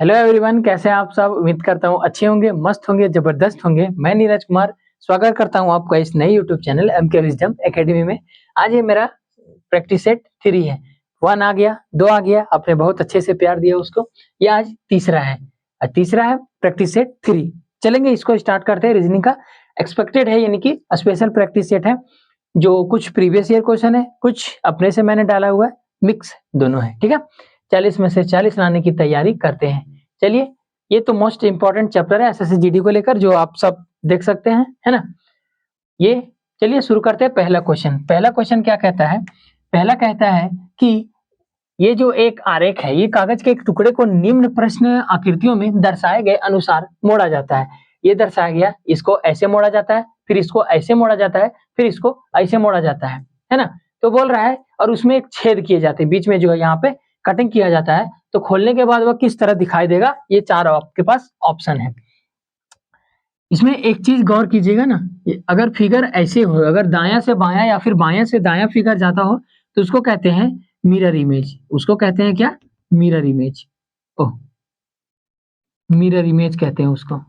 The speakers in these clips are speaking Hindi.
हेलो एवरीवन, कैसे हैं आप सब। उम्मीद करता हूँ अच्छे होंगे, मस्त होंगे, जबरदस्त होंगे। मैं नीरज कुमार स्वागत करता हूँ आपका इस नए YouTube channel MK wisdom academy में। आज ये मेरा प्रैक्टिस सेट 3 है। 1 आ गया, 2 आ गया, आपने बहुत अच्छे से प्यार दिया उसको। ये आज तीसरा है, तीसरा है प्रैक्टिस सेट 3। चलेंगे, इसको स्टार्ट करते हैं। रीजनिंग का एक्सपेक्टेड है, यानी कि स्पेशल प्रैक्टिस सेट है, जो कुछ प्रीवियस ईयर क्वेश्चन है, कुछ अपने से मैंने डाला हुआ है, मिक्स दोनों है। ठीक है, 40 में से 40 लाने की तैयारी करते हैं। चलिए, ये तो मोस्ट इंपॉर्टेंट चैप्टर है एसएससी जीडी को लेकर, जो आप सब देख सकते हैं, है ना। ये चलिए शुरू करते हैं। पहला क्वेश्चन क्या कहता है? पहला कहता है कि ये जो एक आरेख है, ये कागज के एक टुकड़े को निम्न प्रश्न आकृतियों में दर्शाए गए अनुसार मोड़ा जाता है। ये दर्शाया गया, इसको ऐसे मोड़ा जाता है, फिर इसको ऐसे मोड़ा जाता है, फिर इसको ऐसे मोड़ा जाता है ना। तो बोल रहा है, और उसमें एक छेद किए जाते हैं बीच में, जो है यहाँ पे कटिंग किया जाता है। तो खोलने के बाद वह किस तरह दिखाई देगा, ये 4 आपके पास ऑप्शन है। इसमें एक चीज गौर कीजिएगा ना, अगर फिगर ऐसे हो, अगर दाया से बायां या फिर बायां से दाया फिगर जाता हो, तो उसको कहते हैं मिरर इमेज। उसको कहते हैं क्या? Mirror image. Oh, mirror image कहते हैं उसको,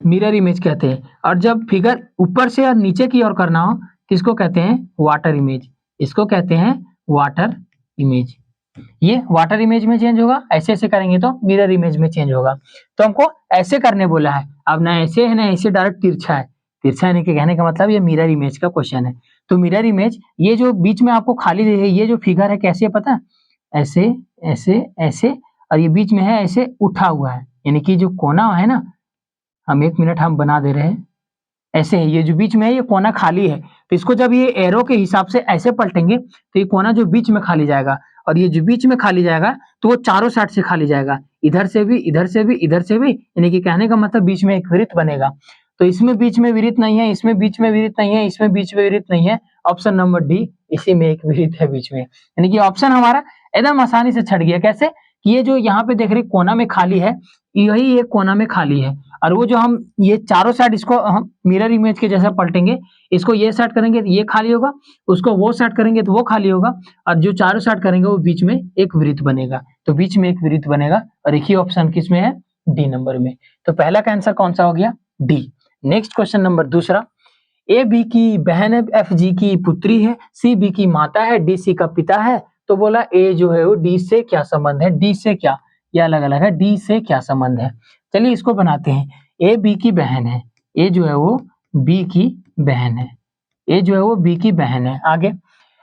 मिरर इमेज कहते हैं। और जब फिगर ऊपर से या नीचे की ओर करना हो, तो इसको कहते हैं वाटर इमेज। इसको कहते हैं वाटर इमेज। ये वाटर इमेज में चेंज होगा, ऐसे ऐसे करेंगे तो मिरर इमेज में चेंज होगा। तो हमको ऐसे करने बोला है। अब ना ऐसे है ना ऐसे, डायरेक्ट तिरछा है। तिरछा है के कहने का मतलब ये मिरर इमेज का क्वेश्चन है। तो मिरर इमेज, ये जो बीच में आपको खाली है, ये जो फिगर है कैसे है पता है? ऐसे ऐसे ऐसे, और ये बीच में है ऐसे उठा हुआ है, यानी कि जो कोना है ना, हम 1 मिनट हम बना दे रहे हैं। ऐसे है, ये जो बीच में है ये कोना खाली है, तो इसको जब ये एरो के हिसाब से ऐसे पलटेंगे, तो ये कोना जो बीच में खाली जाएगा, और ये जो बीच में खाली जाएगा, तो वो चारों साइड से खाली जाएगा, इधर से भी, इधर से भी, इधर से भी, यानी कि कहने का मतलब बीच में एक वृत्त बनेगा। तो इसमें बीच में वृत्त नहीं है, इसमें बीच में वृत्त नहीं है, इसमें बीच में वृत्त नहीं है। ऑप्शन नंबर डी, इसी में एक वृत्त है बीच में, यानी कि ऑप्शन हमारा एकदम आसानी से छट गया। कैसे कि ये जो यहाँ पे देख रहे कोना में खाली है, यही एक कोना में खाली है, और वो जो हम ये चारों साइड इसको हम मिरर इमेज के जैसा पलटेंगे, इसको ये साइड करेंगे तो ये खाली होगा, उसको वो साइड करेंगे तो वो खाली होगा, और जो चारों साइड करेंगे वो बीच में एक वृत्त बनेगा। तो बीच में एक वृत्त बनेगा, और एक ही ऑप्शन किसमें है? डी नंबर में। तो पहला का आंसर कौन सा हो गया? डी। नेक्स्ट क्वेश्चन नंबर दूसरा। ए बी की बहन है, एफ जी की पुत्री है, सी बी की माता है, डी सी का पिता है। तो बोला ए जो है वो डी से क्या संबंध है? डी से क्या, ये अलग अलग है, डी से क्या संबंध है? चलिए इसको बनाते हैं। ए बी की बहन है, ए जो है वो बी की बहन है, ए जो है वो बी की बहन है। आगे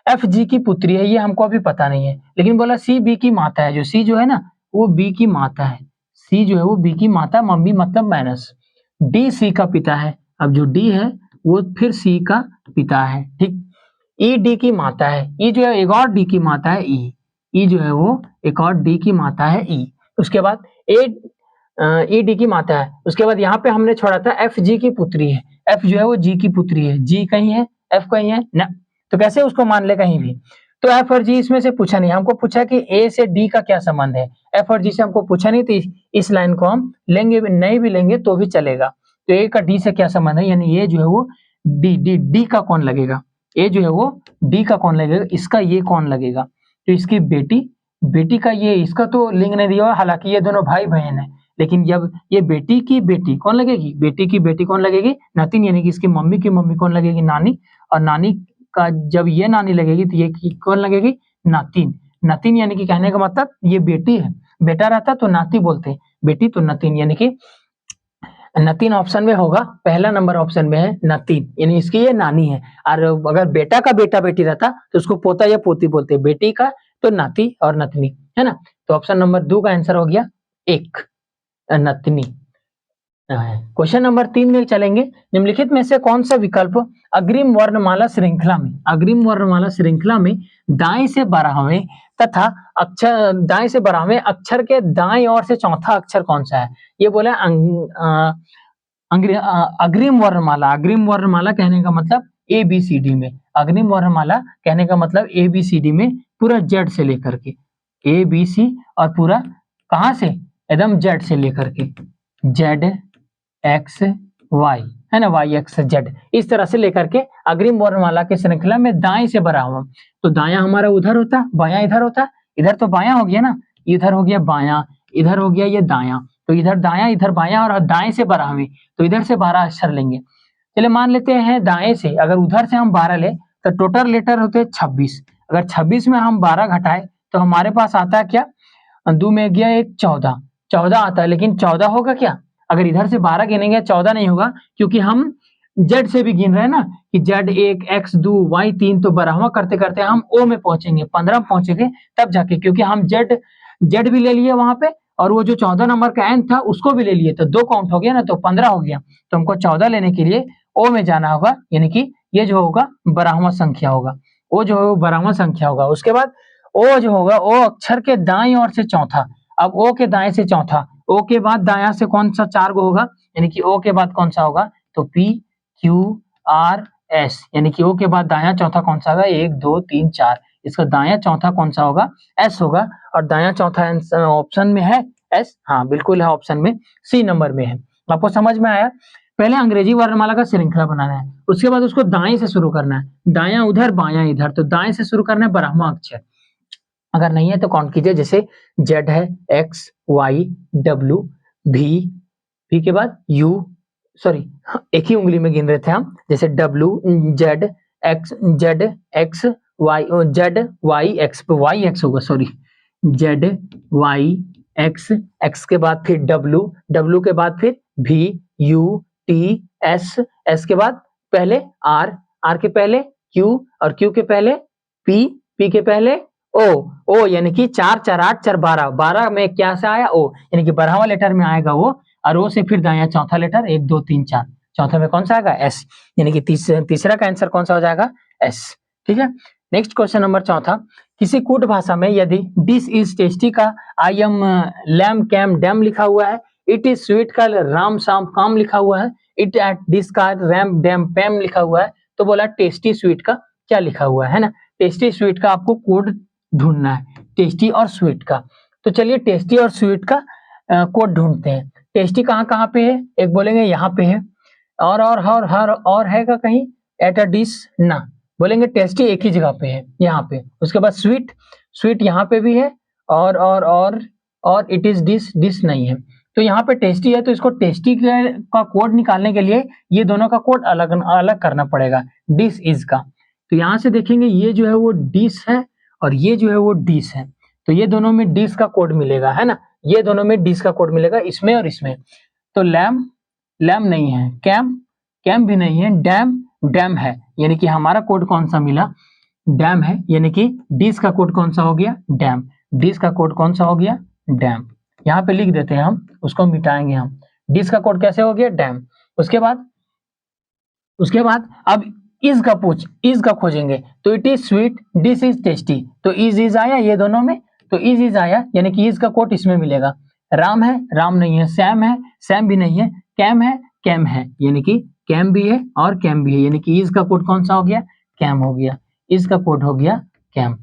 एफ जी की पुत्री है, ये हमको अभी पता नहीं है, लेकिन बोला सी बी की माता है, जो सी जो है ना वो बी की माता है, सी जो है वो बी की माता, मम्मी मतलब माइनस। डी सी का पिता है, अब जो डी है वो फिर सी का पिता है। ठीक, ई डी की माता है, ई जो है एक और डी की माता है, ई ई जो है वो एक और डी की माता है, ई। उसके बाद ए ई डी की माता है। उसके बाद यहाँ पे हमने छोड़ा था एफ जी की पुत्री है, एफ जो है वो जी की पुत्री है, जी कहीं है, एफ कहीं है ना, तो कैसे उसको मान ले कहीं भी। तो एफ और जी इसमें से पूछा नहीं, हमको पूछा कि ए से डी का क्या संबंध है। एफ और जी से हमको पूछा नहीं, तो इस लाइन को हम लेंगे भी, नहीं भी लेंगे तो भी चलेगा। तो ए का डी से क्या संबंध है, यानी ये जो है वो डी का कौन लगेगा, ए जो है वो डी का कौन लगेगा, इसका ये कौन लगेगा। तो इसकी बेटी, बेटी का ये, इसका तो लिंग नहीं दिया हुआ, हालांकि ये दोनों भाई बहन है, लेकिन जब ये बेटी की बेटी कौन लगेगी, बेटी की बेटी कौन लगेगी, नातिन, यानी कि इसकी मम्मी की मम्मी कौन लगेगी, नानी। और नानी का जब ये नानी लगेगी तो ये कौन लगेगी, नातिन। नातिन यानी कि कहने का मतलब ये बेटी है, बेटा रहता तो नाती बोलते, बेटी तो नातिन, यानी कि नातिन ऑप्शन में होगा। पहला नंबर ऑप्शन में है नातिन, यानी इसकी ये नानी है। और अगर बेटा का बेटा बेटी रहता तो उसको पोता या पोती बोलते, बेटी का तो नाती और नतनी, है ना। तो ऑप्शन नंबर 2 का आंसर हो गया 1, नतनी। क्वेश्चन नंबर 3 में चलेंगे। निम्नलिखित में से कौन सा विकल्प अग्रिम वर्णमाला श्रृंखला में, अग्रिम वर्णमाला श्रृंखला में दाएं से 12वें तथा अक्षर, दाएं से 12वें अक्षर के दाएं ओर से चौथा अक्षर कौन सा है? ये बोला अग्रिम वर्णमाला। अग्रिम वर्णमाला कहने का मतलब ए बी सी डी में, अग्रिम वर्णमाला कहने का मतलब ए बी सी डी में पूरा जेड से लेकर के, ए बी सी, और पूरा कहां से, एकदम जेड से लेकर के, जेड एक्स वाई, है ना, वाई एक्स जेड, इस तरह से लेकर के अग्रिम वर्णमाला के श्रृंखला में दाएं से 12वां। तो दाया हमारा उधर होता, बाया इधर होता, इधर तो बाया हो गया ना, इधर हो गया बायां, इधर हो गया ये दायां, तो इधर दायां इधर बायां और दाएं से 12वें, तो इधर से 12 अक्षर लेंगे। चलिए मान लेते हैं दाएं से, अगर उधर से हम 12 ले तो टोटल लेटर होते हैं 26। अगर 26 में हम 12 घटाए तो हमारे पास आता है क्या, 2 में गया एक 14, 14 आता है, लेकिन 14 होगा क्या, अगर इधर से 12 गिनेंगे 14 नहीं होगा, क्योंकि हम जेड से भी गिन रहे हैं ना कि जेड 1 x 2 y 3, तो 12वां करते करते हम ओ में पहुंचेंगे, 15 पहुंचेंगे तब जाके, क्योंकि हम जेड जेड भी ले लिए वहां पे और वो जो 14 नंबर का एन था उसको भी ले लिए, तो 2 काउंट हो गया ना, तो 15 हो गया। तो हमको 14 लेने के लिए ओ में जाना होगा, यानी कि ये जो होगा 12वां संख्या होगा, ओ जो है 12वां संख्या होगा। उसके बाद ओ जो होगा, ओ अक्षर के दाईं ओर से चौथा, अब ओ के दाएं से चौथा, ओ के बाद दायां से कौन सा 4 गो होगा, यानी कि ओ के बाद कौन सा होगा, तो पी क्यू आर एस, यानी कि ओ के बाद दायां चौथा कौन सा होगा, 1 2 3 4, इसका दायां चौथा कौन सा होगा, एस होगा, और दायां चौथा ऑप्शन में है एस, हाँ बिल्कुल है ऑप्शन में, सी नंबर में है। आपको समझ में आया। पहले अंग्रेजी वर्णमाला का श्रृंखला बनाना है, उसके बाद उसको दाएं से शुरू करना है, दायां उधर बायां इधर, तो दाएं से शुरू करना है 12वां अक्षर, अगर नहीं है तो काउंट कीजिए, जैसे जेड है, एक्स वाई डब्ल्यू भी, भी के बाद यू, सॉरी एक ही उंगली में गिन रहे थे हम, जैसे W Z X Y, Z Y X, Y X होगा, sorry Z Y X, X के बाद फिर डब्ल्यू, डब्ल्यू के बाद फिर भी यू टी एस, एस के बाद पहले आर, आर के पहले क्यू, और क्यू के पहले पी, पी के पहले ओ, ओ यानी कि 4 4 8 4 12, 12 में क्या से आया ओ, यानी कि 12वां लेटर में आएगा वो, और ओ से फिर दायां चौथा लेटर 1 2 3 4, चौथे में कौन सा आएगा एस, यानी कि तीसरा का आंसर कौन सा हो जाएगा एस। ठीक है, नेक्स्ट क्वेश्चन नंबर चौथा, किसी कूट भाषा में यदि दिस इज टेस्टी का आई एम लैम कैम डैम लिखा हुआ है, इट इज स्वीट का राम शाम काम लिखा हुआ है, इट एट दिस का रैम डैम पैम लिखा हुआ है, तो बोला टेस्टी स्वीट का क्या लिखा हुआ है ना, टेस्टी स्वीट का आपको कोड ढूंढना है, टेस्टी और स्वीट का। तो चलिए टेस्टी और स्वीट का कोड ढूंढते हैं। टेस्टी कहाँ कहाँ पे है, एक बोलेंगे यहाँ पे है, और हर और है का कहीं, एट अ डिश ना, बोलेंगे टेस्टी एक ही जगह पे है यहाँ पे। उसके बाद स्वीट, स्वीट यहाँ पे भी है, और इट इज डिश, डिश नहीं है, तो यहाँ पे टेस्टी है, तो इसको टेस्टी का कोड निकालने के लिए ये दोनों का कोड अलग अलग करना पड़ेगा, डिश इज का। तो यहाँ से देखेंगे ये जो है वो डिश है और ये जो है वो डिश है, तो ये दोनों में डिश का कोड मिलेगा, है ना, ये दोनों में डिश का कोड मिलेगा, इसमें और इसमें। तो लैम, लैम नहीं है, कैम, कैम भी नहीं है, डैम, डैम है, यानी कि हमारा कोड कौन सा मिला, डैम है, यानी कि डिश का कोड कौन सा हो गया, डैम, डिश का कोड कौन सा हो गया, डैम। यहाँ पे लिख देते हैं हम, उसको मिटाएंगे हम, डिश का कोड कैसे हो गया, डैम। उसके बाद अब इज का पूछ, इज का खोजेंगे, तो it is sweet, dish is tasty, तो इज आया ये दोनों में, तो इज आया, यानी कि इज का कोड इसमें मिलेगा। राम है, राम नहीं है, सैम है, सैम भी नहीं है, कैम है, कैम है, यानी कि कैम भी है और कैम भी है, यानी कि इज का कोड कौन सा हो गया, कैम हो गया, इज का कोड हो गया कैम।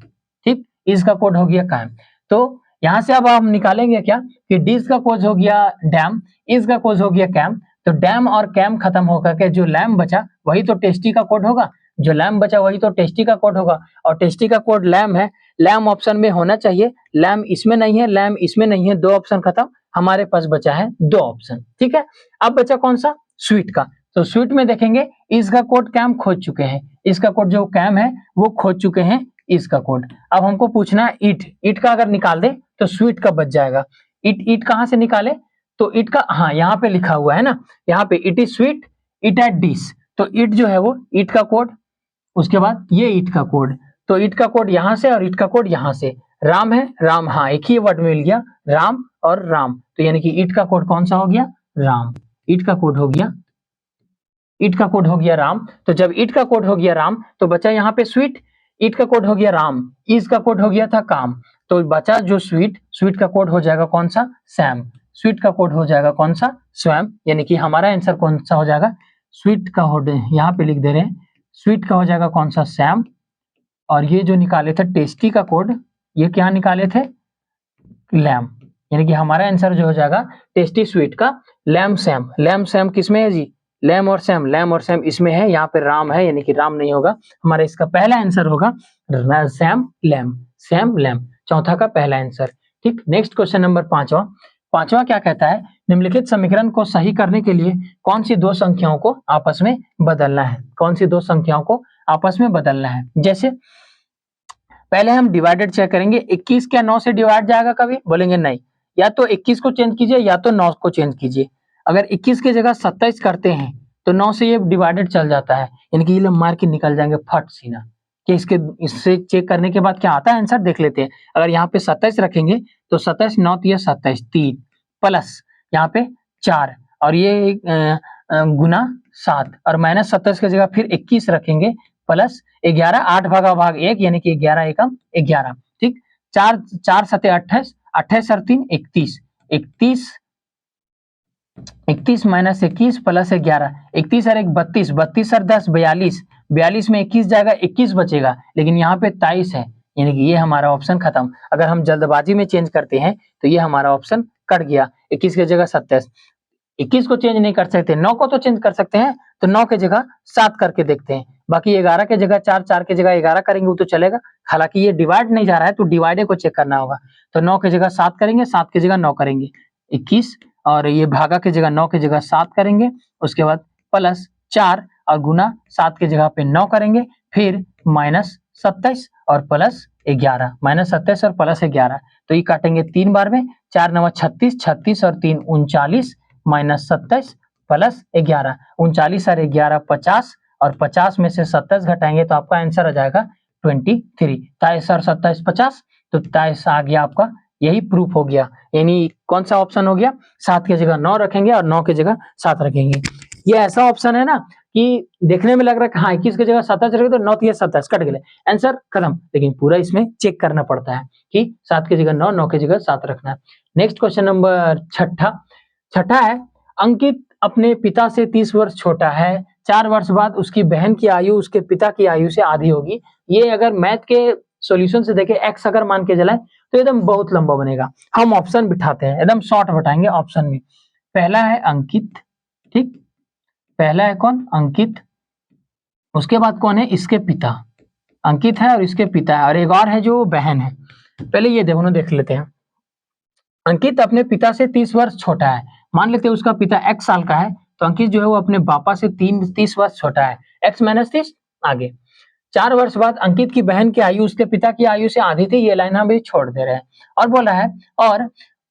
ठीक, इज का कोड हो गया कैम। तो यहां से अब हम निकालेंगे क्या कि डिश का कोड हो गया डैम, इज का कोड हो गया कैम, तो डैम और कैम खत्म होकर के जो लैम बचा वही तो टेस्टी का कोड होगा, जो लैम बचा वही तो टेस्टी का कोड होगा, और टेस्टी का कोड लैम है, लैम ऑप्शन में होना चाहिए, लैम इसमें नहीं है, लैम इसमें नहीं है, 2 ऑप्शन खत्म, हमारे पास बचा है 2 ऑप्शन। ठीक है, अब बचा कौन सा, स्वीट का, तो स्वीट में देखेंगे इसका कोड कैम खोज चुके हैं, इसका कोड जो कैम है वो खोज चुके हैं इसका कोड। अब हमको पूछना है इट, इट का अगर निकाल दे तो स्वीट का बच जाएगा, इट, इट कहां से निकाले, तो इट का, हाँ यहाँ पे लिखा हुआ है ना, यहाँ पे it is sweet, it at dish, तो इट जो है वो इट का कोड, उसके बाद ये इट का कोड, तो इट का कोड यहाँ से और इट का कोड यहाँ से, राम है, राम, हाँ एक ही वर्ड मिल गया, राम और राम, तो यानी कि इट का कोड कौन सा हो गया, राम, इट का कोड हो गया, इट का कोड हो गया राम। तो जब इट का कोड हो गया राम तो बचा यहाँ पे स्वीट, इट का कोड हो गया राम, इज का कोड हो गया था काम, तो बचा जो स्वीट, स्वीट का कोड हो जाएगा कौन सा, सैम, स्वीट का कोड हो जाएगा कौन सा, स्वयं, यानी कि हमारा आंसर कौन सा हो जाएगा, स्वीट का हो, यहाँ पे लिख दे रहे हैं, स्वीट का हो जाएगा कौन सा, सैम, और ये जो निकाले थे टेस्टी का कोड, ये क्या निकाले थे, लैम, यानी कि हमारा आंसर जो हो जाएगा टेस्टी स्वीट का लैम सैम, लैम सैम किसमें है जी, लैम और सैम, लैम और सैम इसमें है, यहाँ पे राम है, यानी कि राम नहीं होगा, हमारा इसका पहला आंसर होगा सैम लैम, सैम लैम, चौथा का पहला आंसर। ठीक, नेक्स्ट क्वेश्चन नंबर पांचवा क्या कहता है, निम्नलिखित समीकरण को सही करने के लिए कौन सी दो संख्याओं को आपस में बदलना है, कौन सी दो संख्याओं को आपस में बदलना है। जैसे पहले हम डिवाइडेड चेक करेंगे, 21 क्या 9 से डिवाइड जाएगा कभी, बोलेंगे नहीं, या तो 21 को चेंज कीजिए या तो 9 को चेंज कीजिए। अगर 21 की जगह 27 करते हैं तो 9 से ये डिवाइडेड चल जाता है, यानी कि ये लोग मार के निकल जाएंगे फट सीना। कि इससे चेक करने के बाद क्या आता है आंसर देख लेते हैं। अगर यहाँ पे 27 रखेंगे तो 27 9 3 27 3 प्लस यहाँ पे 4 और ये गुना 7 और माइनस 27 की जगह फिर 21 रखेंगे प्लस 11 8 भागा भाग 1 यानी कि 11 एकम 11। ठीक, 4 4 7 28 28 और 3 31 31 माइनस 21 प्लस 11 31 और 1 32 32 और 10 42 42 में 21 जाएगा 21 बचेगा, लेकिन यहाँ पे 23 है, यानी कि ये हमारा ऑप्शन खत्म। अगर हम जल्दबाजी में चेंज करते हैं तो ये हमारा ऑप्शन कट गया, 21 की जगह 27। 21 को चेंज नहीं कर सकते, 9 को तो चेंज कर सकते हैं, तो 9 की जगह 7 करके देखते हैं। बाकी 11 की जगह 4 4 की जगह 11 करेंगे वो तो चलेगा, हालांकि ये डिवाइड नहीं जा रहा है तो डिवाइडे को चेक करना होगा। तो 9 की जगह 7 करेंगे, 7 की जगह 9 करेंगे 21 और ये भागा की जगह 9 की जगह 7 करेंगे, उसके बाद प्लस 4 और गुना 7 की जगह पे 9 करेंगे, फिर माइनस 27 और प्लस 11 माइनस 27 और प्लस 11, तो ये काटेंगे 3 बार में, 4 9 36 36 और 3 39 माइनस 27 प्लस 11 39 और 11 50 और 50 में से 27 घटाएंगे तो आपका आंसर आ जाएगा 23। 23 और 27 50, तो 23 आ गया आपका, यही प्रूफ हो गया। यानी कौन सा ऑप्शन हो गया, 7 की जगह 9 रखेंगे और 9 की जगह 7 रखेंगे। ये ऐसा ऑप्शन है ना कि देखने में लग रहा है कि हाँ 21 की जगह 27 रखे तो 9 3 27 कट गए, आंसर खत्म, लेकिन पूरा इसमें चेक करना पड़ता है कि 7 की जगह 9 9 की जगह 7 रखना है। नेक्स्ट क्वेश्चन नंबर छठा है, अंकित अपने पिता से 30 वर्ष छोटा है, 4 वर्ष बाद उसकी बहन की आयु उसके पिता की आयु से आधी होगी। ये अगर मैथ के सॉल्यूशन से देखें, एक्स अगर मान के चलाए तो एकदम बहुत लंबा बनेगा। हम ऑप्शन बिठाते हैं, एकदम शॉर्ट बिठाएंगे ऑप्शन में। पहला है अंकित, ठीक, पहला है कौन, अंकित, उसके बाद कौन है, इसके पिता, अंकित है और इसके पिता है, और एक और है जो बहन है। पहले ये दोनों देख लेते हैं। अंकित अपने पिता से 30 वर्ष छोटा है, मान लेते हैं उसका पिता x साल का है, तो अंकित जो है वो अपने पापा से 30 वर्ष छोटा है, x माइनस 30 आगे। 4 वर्ष बाद अंकित की बहन की आयु उसके पिता की आयु से आधी थी, ये लाइन हम भी छोड़ दे रहे हैं। और बोला है और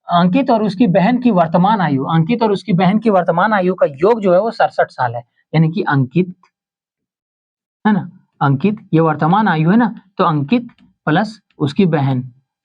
अंकित और उसकी बहन की वर्तमान आयु, अंकित और उसकी बहन की वर्तमान आयु का योग जो है वो 67 साल है, यानी कि अंकित है ना, अंकित ये वर्तमान आयु है ना, तो अंकित प्लस उसकी बहन,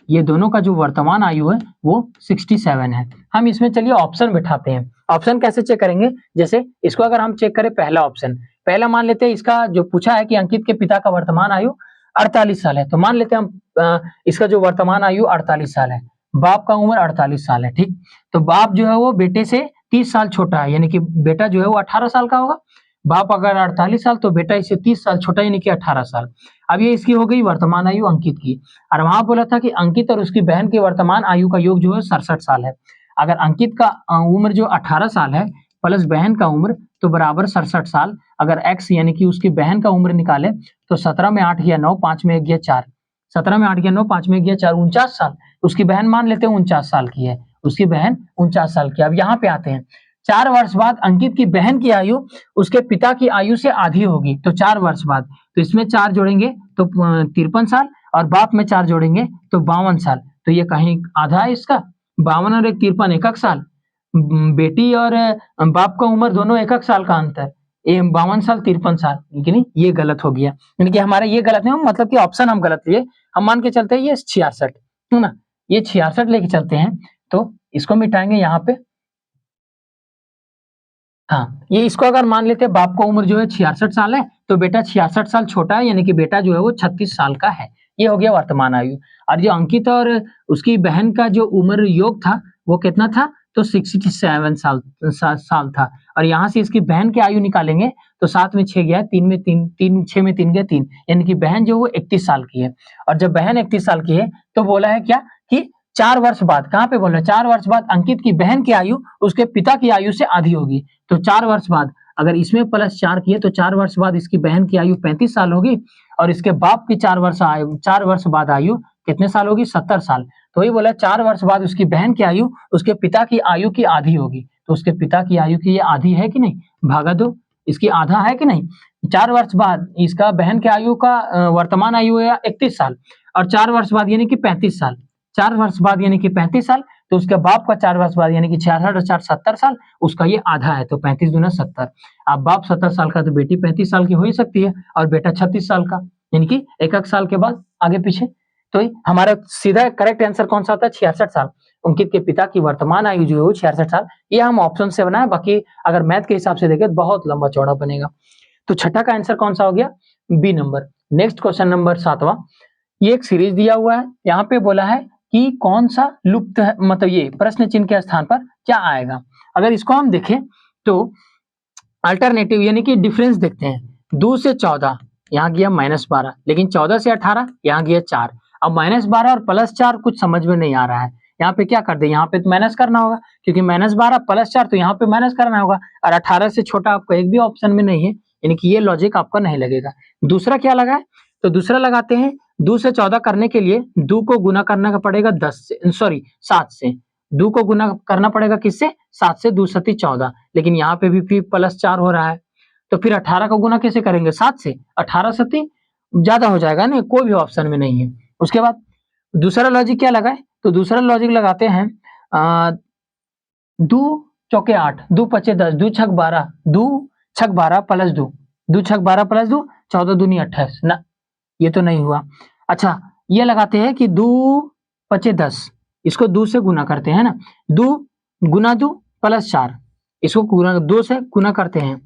ये दोनों का जो वर्तमान आयु है वो 67 है। हम इसमें चलिए ऑप्शन बिठाते हैं। ऑप्शन कैसे चेक करेंगे, जैसे इसको अगर हम चेक करें, पहला ऑप्शन, पहला मान लेते हैं इसका जो पूछा है कि अंकित के पिता का वर्तमान आयु 48 साल है, तो मान लेते हैं हम इसका जो वर्तमान आयु 48 साल है, बाप का उम्र 48 साल है, ठीक, तो बाप जो है वो बेटे से 30 साल छोटा है, यानी कि बेटा जो है वो 18 साल का होगा। बाप अगर 48 साल तो बेटा इससे 30 साल छोटा, यानी कि 18 साल। अब ये इसकी हो गई वर्तमान आयु अंकित की, और वहां बोला था कि अंकित और उसकी बहन की वर्तमान आयु का योग जो है 67 साल है। अगर अंकित का उम्र जो 18 साल है प्लस बहन का उम्र तो बराबर 67 साल। अगर x यानी कि उसकी बहन का उम्र निकाले तो 17 में 8 गया 9, 5 में 1 गया 4, 17 में 8 गया 9, 5 में 1 गया 4, 49 साल। उसकी बहन मान लेते हैं 49 साल की है, उसकी बहन 49 साल की। अब यहाँ पे आते हैं, 4 वर्ष बाद अंकित की बहन की आयु उसके पिता की आयु से आधी होगी, तो 4 वर्ष बाद, तो इसमें 4 जोड़ेंगे तो 53 साल और बाप में 4 जोड़ेंगे तो 52 साल, तो ये कहीं आधा है इसका, 52 और 1 53 एक साल। बेटी और बाप का उम्र दोनों एक साल का अंतर, 52 साल 53 साल, लेकिन ये गलत हो गया, यानी कि हमारा ये गलत नहीं, मतलब कि ऑप्शन हम गलत लिए। हम मान के चलते हैं ये 66 है ना, ये 66 लेके चलते हैं, तो इसको मिटाएंगे यहाँ पे। हाँ, ये इसको अगर मान लेते हैं बाप का उम्र जो है 66 साल है, तो बेटा 66 साल छोटा है, यानी कि बेटा जो है वो 36 साल का है। ये हो गया वर्तमान आयु। और जो अंकित और उसकी बहन का जो उम्र योग था वो कितना था, तो 67 साल था। और यहाँ से इसकी बहन की आयु निकालेंगे तो 7 में 6 गया, 3 में 3 6 में 3 गया 3, यानी कि बहन जो वो 31 साल की है। और जब बहन 31 साल की है तो बोला है क्या कि 4 वर्ष बाद, कहाँ पे बोला, 4 वर्ष बाद अंकित की बहन की आयु उसके पिता की आयु से आधी होगी। तो 4 वर्ष बाद अगर इसमें प्लस 4 किए तो 4 वर्ष बाद इसकी बहन की आयु 35 साल होगी, और इसके बाप की 4 वर्ष बाद आयु कितने साल होगी 70 साल। तो वही बोला 4 वर्ष बाद उसकी बहन की आयु उसके पिता की आयु की आधी होगी। तो उसके पिता की आयु की ये आधी है कि नहीं, भागा दो, इसकी आधा है कि नहीं। 4 वर्ष बाद इसका बहन के आयु का वर्तमान आयु है 31 साल और 4 वर्ष बाद यानी कि 35 साल, 4 वर्ष बाद यानी कि 35 साल, तो उसके बाप का 4 वर्ष बाद यानी कि 66 और 4 70 साल, उसका ये आधा है, तो 35 दूना 70। अब बाप 70 साल का तो बेटी 35 साल की हो ही सकती है और बेटा 36 साल का, यानी कि एक साल के बाद आगे पीछे। तो हमारा सीधा करेक्ट आंसर कौन सा होता है, 66 साल। अंकित के पिता की वर्तमान आयु जो है वो 66 साल। ये हम ऑप्शन से बनाए, बाकी अगर मैथ के हिसाब से देखें तो बहुत लंबा चौड़ा बनेगा। तो छठा का आंसर कौन सा हो गया, B number. Next question number 7वां, ये एक सीरीज दिया हुआ है, यहाँ पे बोला है कि कौन सा लुप्त है, मतलब ये प्रश्न चिन्ह के स्थान पर क्या आएगा। अगर इसको हम देखें तो अल्टरनेटिव यानी कि डिफरेंस देखते हैं। 2 से 14 यहाँ गया -12, लेकिन 14 से 18 यहाँ गया 4। अब -12 और +4 कुछ समझ में नहीं आ रहा है, यहाँ पे क्या कर दे, यहाँ पे तो माइनस करना होगा क्योंकि -12 +4 तो यहाँ पे माइनस करना होगा और 18 से छोटा आपको एक भी ऑप्शन में नहीं है, यानी कि ये लॉजिक आपका नहीं लगेगा। दूसरा क्या लगा है, तो दूसरा लगाते हैं। 2 से 14 करने के लिए 2 को गुना करना का पड़ेगा 7 से। 2 को गुना करना पड़ेगा किससे, 7 से, 2 7 14, लेकिन यहाँ पे भी फिर +4 हो रहा है, तो फिर 18 का गुना कैसे करेंगे, 7 से। 18 7 ज्यादा हो जाएगा ना, कोई भी ऑप्शन में नहीं है। उसके बाद दूसरा लॉजिक क्या लगा है, तो दूसरा लॉजिक लगाते हैं 2 चौके 8, 2 पचे 10, 2 छक 12, 2 छक 12 + 2, 2 छक 12 + 2, 14 दूनी 28 ना, ये तो नहीं हुआ। अच्छा ये लगाते हैं कि 2 पचे 10, इसको 2 से गुना करते हैं ना, 2 गुना 2 +4, इसको गुना 2 से गुना करते हैं,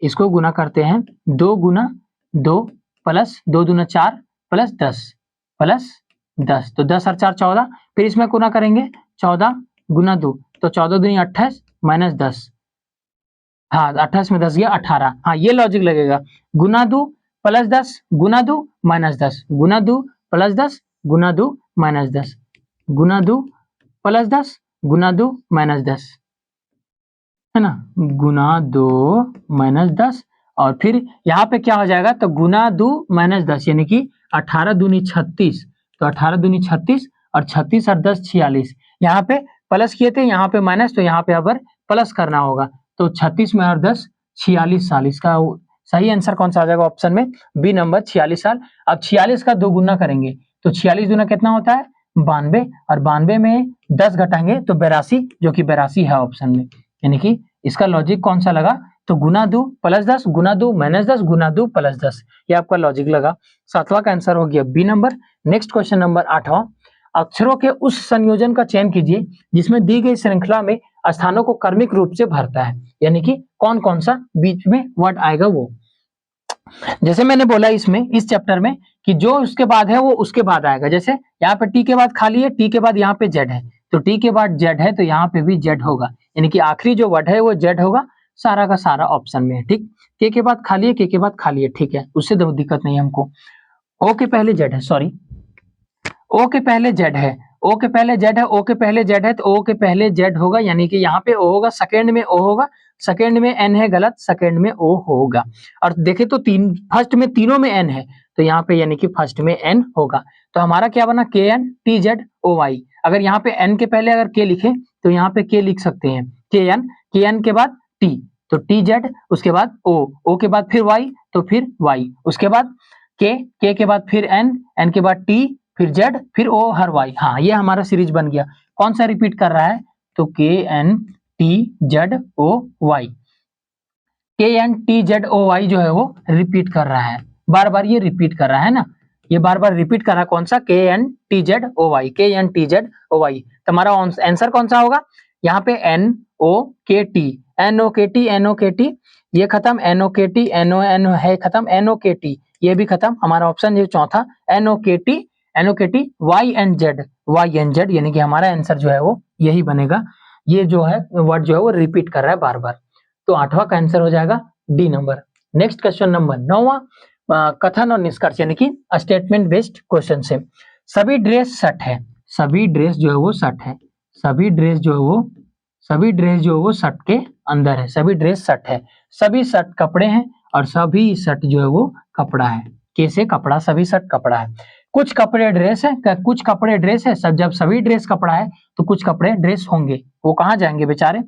इसको गुना करते हैं 2 गुना 2 प्लस 2 दूना 4 प्लस 10, तो 10 और 4 14, फिर इसमें गुना करेंगे 14 गुना 2, तो 14 दूनी 28 माइनस 10, हाँ 28 में 10 गया 18, हाँ ये लॉजिक लगेगा। गुना 2 प्लस 10 गुना 2 माइनस 10, गुना 2 प्लस 10 गुना 2 माइनस 10, गुना 2 प्लस 10 गुना 2 माइनस 10, है ना, गुना 2 माइनस 10, और फिर यहाँ पे क्या हो जाएगा, तो गुना 2 माइनस 10 यानी कि 18 दूनी 36, तो 18 दूनी 36 और 36 और 10 46, यहाँ पे प्लस किए थे, यहाँ पे माइनस, तो यहाँ पे अब प्लस करना होगा, तो 36 में और 10 46 साल। इसका सही आंसर कौन सा आ जाएगा ऑप्शन में, बी नंबर 46 साल। अब 46 का 2 गुना करेंगे तो 46 दूना कितना होता है 92, और 92 में 10 घटाएंगे तो 82, जो कि 82 है ऑप्शन में, यानी कि इसका लॉजिक कौन सा लगा, तो गुना 2 प्लस 10 गुना 2 माइनस 10 गुना 2 प्लस 10, ये आपका लॉजिक लगा। 7वां का आंसर हो गया B number. Next question number 8वां, अक्षरों के उस संयोजन का चयन कीजिए जिसमें दी गई श्रृंखला में स्थानों को क्रमिक रूप से भरता है, यानी कि कौन कौन सा बीच में वर्ड आएगा वो। जैसे मैंने बोला इसमें इस चैप्टर में कि जो उसके बाद है वो उसके बाद आएगा, जैसे यहाँ पे टी के बाद खाली है, टी के बाद यहाँ पे जेड है, तो टी के बाद जेड है तो यहाँ पे भी जेड होगा, यानी कि आखिरी जो वर्ड है वो जेड होगा, सारा का सारा ऑप्शन में है, ठीक। के बाद खाली है, के बाद खाली है, ठीक है, उससे तो दिक्कत नहीं है हमको। ओ के पहले जेड है, सॉरी ओ के पहले जेड है, ओ के पहले जेड है, ओ के पहले जेड है, तो ओ के पहले जेड होगा, यानी कि यहाँ पे ओ होगा, सेकेंड में ओ होगा, सेकेंड में एन है गलत, सेकेंड में ओ होगा। और देखे तो फर्स्ट में तीनों में एन है, तो यहाँ पे यानी कि फर्स्ट में एन होगा, तो हमारा क्या बना K N T Z O Y. अगर यहाँ पे एन के पहले अगर के लिखे तो यहाँ पे के लिख सकते हैं, के एन के बाद टी, तो टी जेड, उसके बाद ओ के बाद फिर वाई, तो फिर वाई, उसके बाद के बाद फिर एन के बाद टी, फिर जेड, फिर ओ, हर वाई। हाँ ये हमारा सीरीज बन गया। कौन सा रिपीट कर रहा है, तो K N T Z O Y, K N T Z O Y जो है वो रिपीट कर रहा है, बार बार ये रिपीट कर रहा है ना, ये बार बार रिपीट कर रहा है, कौन सा, K N T Z O Y, K N T Z O Y. तुम्हारा आंसर कौन सा होगा, यहाँ पे एन ओ के टी, एन ओ के टी, एन ओ के टी, ये खत्म, एन ओ के टी, एन ओ एन है खत्म, एन ओ के टी ये भी खत्म, हमारा ऑप्शन ये चौथा, एन ओ के टी वाई एन जेड, यानी कि हमारा आंसर जो है वो यही बनेगा। ये जो है वर्ड जो है वो रिपीट कर रहा है बार बार, तो 8वां का आंसर हो जाएगा D number. Next question number 9वां, कथन और निष्कर्ष यानी कि स्टेटमेंट बेस्ड क्वेश्चन से। सभी ड्रेस शर्ट है, सभी ड्रेस जो है वो शर्ट है, सभी ड्रेस जो है वो शर्ट के अंदर है, सभी ड्रेस शर्ट है, सभी शर्ट कपड़े हैं और सभी शर्ट जो है वो कपड़ा है, कैसे कपड़ा, सभी शर्ट कपड़ा है। कुछ कपड़े ड्रेस है, कुछ कपड़े ड्रेस है, सब जब सभी ड्रेस कपड़ा है तो कुछ कपड़े ड्रेस होंगे, वो कहाँ जाएंगे बेचारे।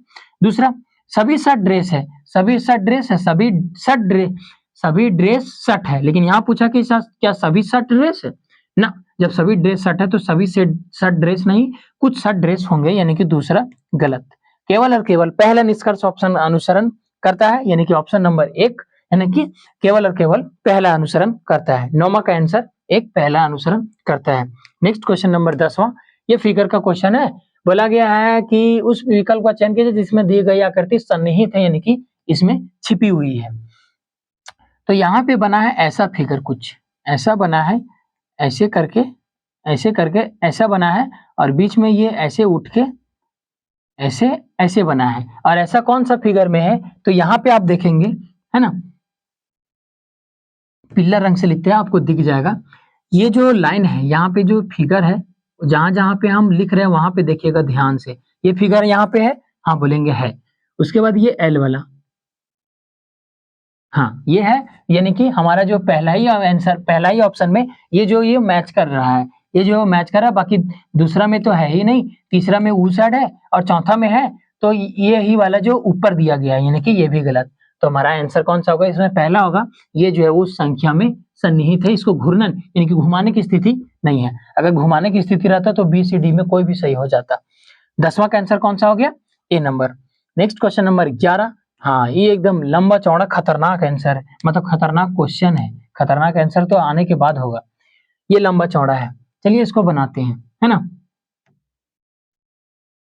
दूसरा, सभी शर्ट ड्रेस है, सभी शर्ट ड्रेस है, सभी ड्रेस शर्ट है, लेकिन यहाँ पूछा कि क्या सभी शर्ट ड्रेस है ना, जब सभी ड्रेस शर्ट है तो सभी से शर्ट ड्रेस नहीं, कुछ शर्ट ड्रेस होंगे, यानी कि दूसरा गलत। केवल और केवल पहला निष्कर्ष ऑप्शन अनुसरण करता है, यानी कि ऑप्शन नंबर 1, यानी कि केवल और केवल पहला अनुसरण करता है। 9वां का आंसर एक पहला अनुसरण करता है। नेक्स्ट क्वेश्चन नंबर 10वां, ये फिगर का क्वेश्चन है। बोला गया है कि उस विकल्प का चयन कीजिए जिसमें दी गई आकृति सन्निहित है, यानी कि इसमें छिपी हुई है। तो यहाँ पे बना है ऐसा फिगर, कुछ ऐसा बना है, ऐसे करके ऐसा बना है, और बीच में ये ऐसे उठ के ऐसे ऐसे बना है, और ऐसा कौन सा फिगर में है, तो यहाँ पे आप देखेंगे, है ना, पीला रंग से लिखते हैं, आपको दिख जाएगा। ये जो लाइन है, यहाँ पे जो फिगर है, जहां जहां पे हम लिख रहे हैं वहां पे देखिएगा ध्यान से, ये फिगर यहाँ पे है, हाँ बोलेंगे है। उसके बाद ये एल वाला, हाँ ये है, यानी कि हमारा जो पहला ही आंसर, पहला ही ऑप्शन में ये मैच कर रहा है, ये जो मैच कर रहा है, बाकी दूसरा में तो है ही नहीं, तीसरा में ऊ साइड है और चौथा में है, तो ये ही वाला जो ऊपर दिया गया है, यानी कि ये भी गलत। तो हमारा आंसर कौन सा होगा, इसमें पहला होगा, ये जो है वो संख्या में सन्निहित है, इसको घूर्णन यानी कि घुमाने की स्थिति नहीं है, अगर घुमाने की स्थिति रहता तो बी सी डी में कोई भी सही हो जाता। 10वां का आंसर कौन सा हो गया, ए नंबर। नेक्स्ट क्वेश्चन नंबर 11, हाँ ये एकदम लंबा चौड़ा खतरनाक आंसर है, मतलब खतरनाक क्वेश्चन है, खतरनाक आंसर तो आने के बाद होगा, ये लंबा चौड़ा है, चलिए इसको बनाते हैं, है ना।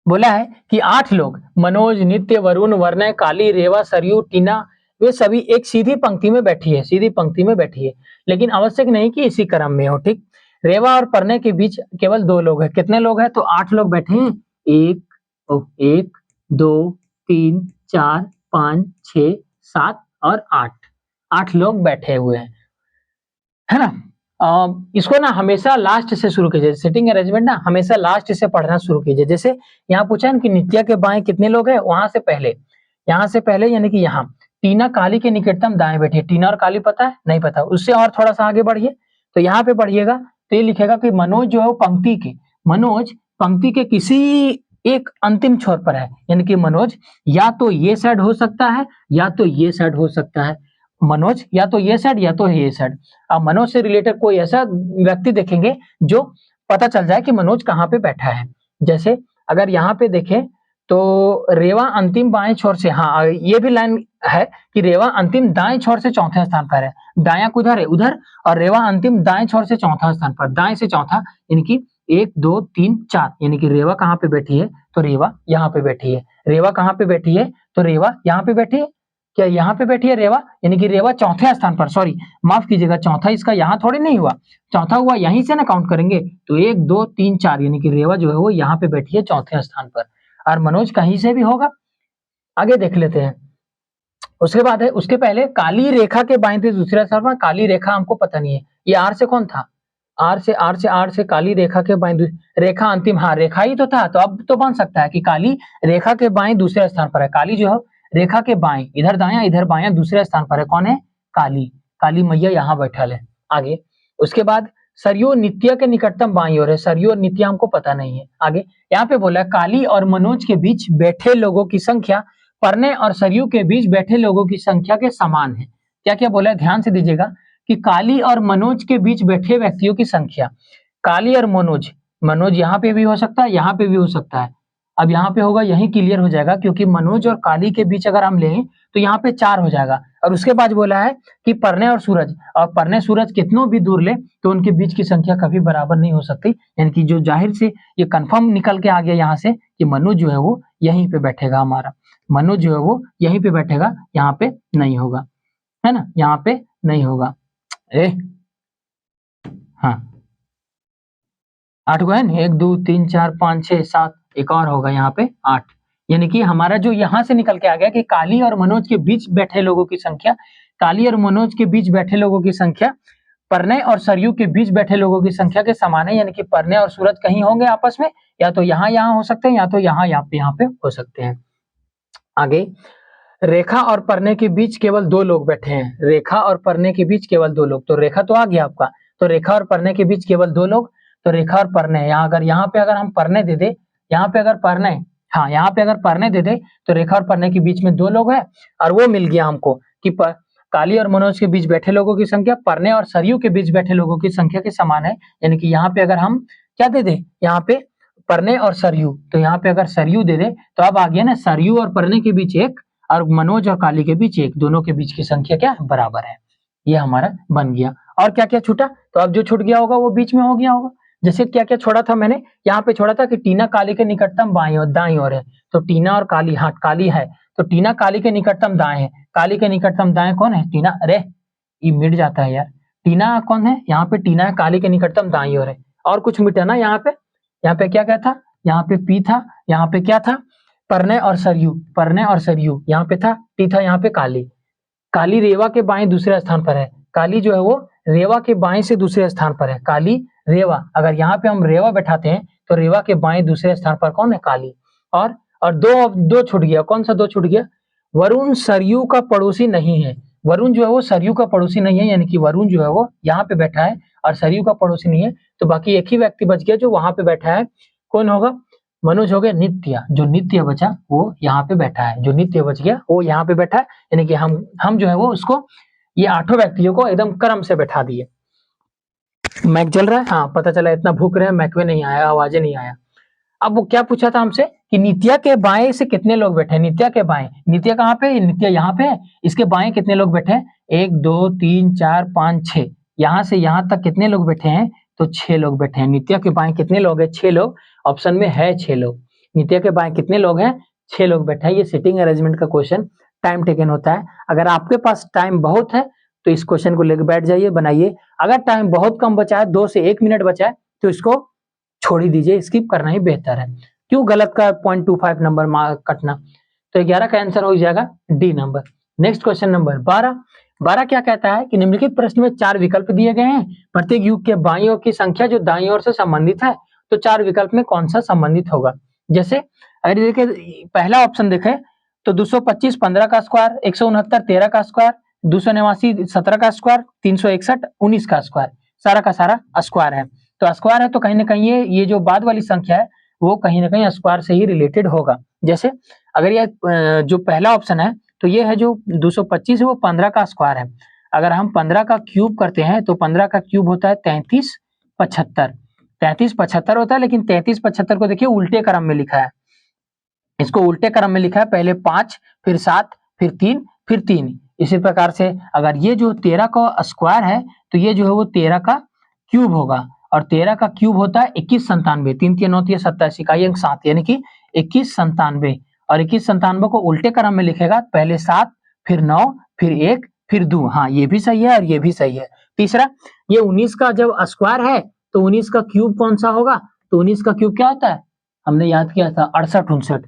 बोला है कि 8 लोग, मनोज, नित्य, वरुण, वर्णय, काली, रेवा, सरयू, टीना, वे सभी एक सीधी पंक्ति में बैठी है, सीधी पंक्ति में बैठी है, लेकिन आवश्यक नहीं कि इसी क्रम में हो, ठीक। रेवा और पर्णे के बीच केवल 2 लोग हैं, कितने लोग हैं, तो 8 लोग बैठे हैं, 1 2 3 4 5 6 7 और 8 लोग बैठे हुए हैं, है ना। इसको ना हमेशा लास्ट से शुरू कीजिए, सिटिंग अरेंजमेंट ना हमेशा लास्ट से पढ़ना शुरू कीजिए। जैसे यहाँ पूछा है कि नित्या के बाएं कितने लोग हैं, वहां से पहले, यहाँ से पहले, यानी कि यहाँ टीना काली के निकटतम दाएं बैठी है, टीना और काली पता है, नहीं पता, उससे और थोड़ा सा आगे बढ़िए, तो यहाँ पे बढ़िएगा तो ये लिखेगा कि मनोज जो है वो मनोज पंक्ति के किसी एक अंतिम छोर पर है, यानी कि मनोज या तो ये साइड हो सकता है या तो ये साइड हो सकता है, मनोज या तो ये साइड या तो ये साइड। अब मनोज से रिलेटेड कोई ऐसा व्यक्ति देखेंगे जो पता चल जाए कि मनोज कहाँ पे बैठा है। जैसे अगर यहाँ पे देखें तो रेवा अंतिम बाएं छोर से, हाँ ये भी लाइन है कि रेवा अंतिम दाएं छोर से चौथे स्थान पर है, दाया उधर है उधर, और रेवा अंतिम दाएं छोर से चौथा स्थान पर, दाएं से चौथा, यानी कि 1 2 3 4, यानी कि रेवा कहाँ पे बैठी है, तो रेवा यहाँ पे बैठी है, रेवा कहाँ पे बैठी है, तो रेवा यहाँ पे बैठी है, क्या यहाँ पे बैठी है रेवा, यानी कि रेवा चौथे स्थान पर, सॉरी माफ कीजिएगा, चौथा इसका यहाँ थोड़ी नहीं हुआ, चौथा हुआ यहीं से ना काउंट करेंगे, तो 1 2 3 4, यानी कि रेवा जो है वो यहाँ पे बैठी है चौथे स्थान पर, और मनोज कहीं से भी होगा। आगे देख लेते हैं, उसके बाद है, उसके पहले काली रेखा के बाएं से दूसरे स्थान पर, काली रेखा हमको पता नहीं है, ये आर से कौन था, आर से काली रेखा के बाएं, रेखा अंतिम, हाँ रेखा ही तो था, तो अब तो बन सकता है कि काली रेखा के बाएं दूसरे स्थान पर है, काली जो है रेखा के बाएं, इधर दाया इधर बाया दूसरे स्थान पर है, कौन है, काली मैया यहाँ बैठल है। आगे उसके बाद सरयू नित्य के निकटतम बाई ओर है, सरयू और नित्य हमको पता नहीं है। आगे यहाँ पे बोला काली और मनोज के बीच बैठे लोगों की संख्या पर्णे और सरयू के बीच बैठे लोगों की संख्या के समान है। क्या क्या बोला है, ध्यान से दीजिएगा कि काली और मनोज के बीच बैठे व्यक्तियों की संख्या, काली और मनोज, मनोज यहाँ पे भी हो सकता है, यहाँ पे भी हो सकता है, अब यहाँ पे होगा, यही क्लियर हो जाएगा, क्योंकि मनोज और काली के बीच अगर हम लें तो यहाँ पे 4 हो जाएगा। और उसके बाद बोला है कि पर्णे और सूरज, और पर्णे सूरज कितनों भी दूर ले तो उनके बीच की संख्या कभी बराबर नहीं हो सकती, यानी कि जो जाहिर से ये कंफर्म निकल के आ गया यहाँ से कि मनोज जो है वो यहीं पे बैठेगा, हमारा मनोज जो है वो यहीं पे बैठेगा, यहाँ पे नहीं होगा, है ना, यहाँ पे नहीं होगा। हाँ 8 को है ना, 1 2 3 4 5 6 7, एक और होगा यहाँ पे 8, यानी कि हमारा जो यहाँ से निकल के आ गया कि काली और मनोज के बीच बैठे लोगों की संख्या, काली और मनोज के बीच बैठे लोगों की संख्या पर्णे और सरयू के बीच बैठे लोगों की संख्या के समान है, यानी कि पर्णे और सूरज कहीं होंगे आपस में, या तो यहाँ हो सकते हैं या तो यहाँ पे हो सकते हैं। आगे रेखा और पर्णे के बीच केवल 2 लोग बैठे हैं, रेखा और पर्णे के बीच केवल 2 लोग, तो रेखा तो आ गया आपका, तो रेखा और पढ़ने के बीच केवल 2 लोग, तो रेखा और पढ़ने, यहाँ पे अगर हम पढ़ने दे दे, यहाँ पे अगर पढ़ने, हाँ यहाँ पे अगर पढ़ने दे दे तो रेखा और पढ़ने के बीच में 2 लोग हैं, और वो मिल गया हमको कि काली और मनोज के बीच बैठे लोगों की संख्या पढ़ने और सरयू के बीच बैठे लोगों की संख्या के समान है। यानी कि यहाँ पे अगर हम क्या दे दे, यहाँ पे पढ़ने और सरयू, तो यहाँ पे अगर सरयू दे दे तो अब आ गया ना, सरयू और पढ़ने के बीच 1 और मनोज और काली के बीच 1, दोनों के बीच की संख्या क्या है, बराबर है। ये हमारा बन गया। और क्या क्या छूटा, तो अब जो छूट गया होगा वो बीच में हो गया होगा। जैसे क्या क्या छोड़ा था मैंने, यहाँ पे छोड़ा था कि टीना काली के निकटतम बाईं और दाईं ओर है, तो टीना और काली, हाँ काली है तो टीना काली के निकटतम दाएं है, काली के निकटतम दाएं कौन है, टीना। अरे ये मिट जाता है यार, टीना कौन है, यहाँ पे टीना काली के निकटतम दाईं ओर है। और कुछ मिटा ना यहाँ पे क्या क्या था, यहाँ पे पी था, यहाँ पे क्या था, पढ़ने और सरयू, यहाँ पे था टी था, यहाँ पे काली। काली रेवा के बाएं दूसरे स्थान पर है, काली जो है वो रेवा के बाएं से दूसरे स्थान पर है, काली रेवा। अगर यहाँ पे हम रेवा बैठाते हैं तो रेवा के बाएं दूसरे स्थान पर कौन है, काली। और दो छूट गया, कौन सा 2 छूट गया, वरुण सरयू का पड़ोसी नहीं है। वरुण जो है वो सरयू का पड़ोसी नहीं है, यानी कि वरुण जो है वो यहाँ पे बैठा है और सरयू का पड़ोसी नहीं है, तो बाकी एक ही व्यक्ति बच गया जो वहां पे बैठा है, कौन होगा, मनोज हो गया। नित्य, जो नित्य बचा वो यहाँ पे बैठा है, जो नित्य बच गया वो यहाँ पे बैठा है, यानी कि हम जो है वो उसको, ये 8 व्यक्तियों को एकदम क्रम से बैठा दिए। मैक जल रहा है, हाँ पता चला, इतना भूख रहे हैं, मैक में नहीं आया, आवाजें नहीं आया। अब वो क्या पूछा था हमसे कि नित्या के बाएं से कितने लोग बैठे हैं, नित्या के बाएं, नित्या कहाँ पे, नित्या यहाँ पे है, इसके बाएं कितने लोग बैठे हैं, 1 2 3 4 5 6, यहाँ से यहाँ तक कितने लोग बैठे हैं, तो 6 लोग बैठे हैं। नित्या के बाएं कितने लोग हैं, 6 लोग, ऑप्शन में है 6 लोग। नित्या के बाएं कितने लोग हैं, 6 लोग बैठे हैं। ये सिटिंग अरेंजमेंट का क्वेश्चन टाइम टेकन होता है। अगर आपके पास टाइम बहुत है तो इस क्वेश्चन को लेकर बैठ जाइए, बनाइए। अगर टाइम बहुत कम बचा है, 2 से 1 मिनट बचा है, तो इसको छोड़ ही दीजिए, स्किप करना ही बेहतर है। क्यों गलत का 0.25 नंबर कटना, तो 11 का आंसर हो जाएगा D number. Next question number 12 क्या कहता है कि निम्नलिखित प्रश्न में 4 विकल्प दिए गए हैं, प्रत्येक युग के बाईं ओर की संख्या जो दाईं ओर से संबंधित है, तो 4 विकल्प में कौन सा संबंधित होगा। जैसे अगर देखे पहला ऑप्शन देखे तो 225 15 का स्क्वायर, 169 13 का स्क्वायर, 289 17 का स्क्वायर, 361 19 का स्क्वायर, सारा का सारा स्क्वायर है। तो स्क्वायर है तो कहीं ना कहीं ये जो बाद वाली संख्या है वो कहीं ना कहीं स्क्वायर से ही रिलेटेड होगा। जैसे अगर ये जो पहला ऑप्शन है तो ये है जो 225 है वो 15 का स्क्वायर है। अगर हम 15 का क्यूब करते हैं तो 15 का क्यूब होता है 33 75, 33 75 होता है, लेकिन 33 75 को देखिए उल्टे क्रम में लिखा है, इसको उल्टे क्रम में लिखा है, पहले 5 फिर 7 फिर 3 फिर 3। इसी प्रकार से अगर ये जो 13 का स्क्वायर है तो ये जो है वो 13 का क्यूब होगा, और 13 का क्यूब होता है 21 97, 3 3 9 3 27 इकाई अंक 7, यानी कि 21 97। और 21 97 को उल्टे क्रम में लिखेगा, पहले 7 फिर 9 फिर 1 फिर 2। हाँ ये भी सही है और ये भी सही है। तीसरा, ये 19 का जब स्क्वायर है तो 19 का क्यूब कौन सा होगा, तो 19 का क्यूब क्या होता है, हमने याद किया था 68 69।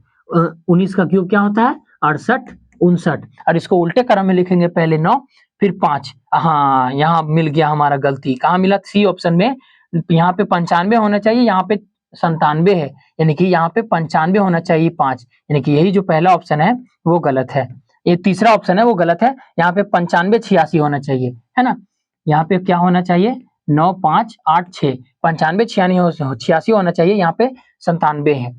19 का क्यूब क्या होता है, 68 69। और इसको उल्टे क्रम में लिखेंगे, पहले 9 फिर 5। हाँ यहाँ मिल गया हमारा गलती, कहाँ मिला, सी ऑप्शन में। यहाँ पे 95 होना चाहिए, यहाँ पे 97 है, यानी कि यहाँ पे 95 होना चाहिए 5, यानी कि यही जो पहला ऑप्शन है वो गलत है। ये तीसरा ऑप्शन है वो गलत है, यहाँ पे 95 86 होना चाहिए, है ना। यहाँ पे क्या होना चाहिए, 9 5 8 6, 95 86 होना चाहिए, यहाँ पे 97 है।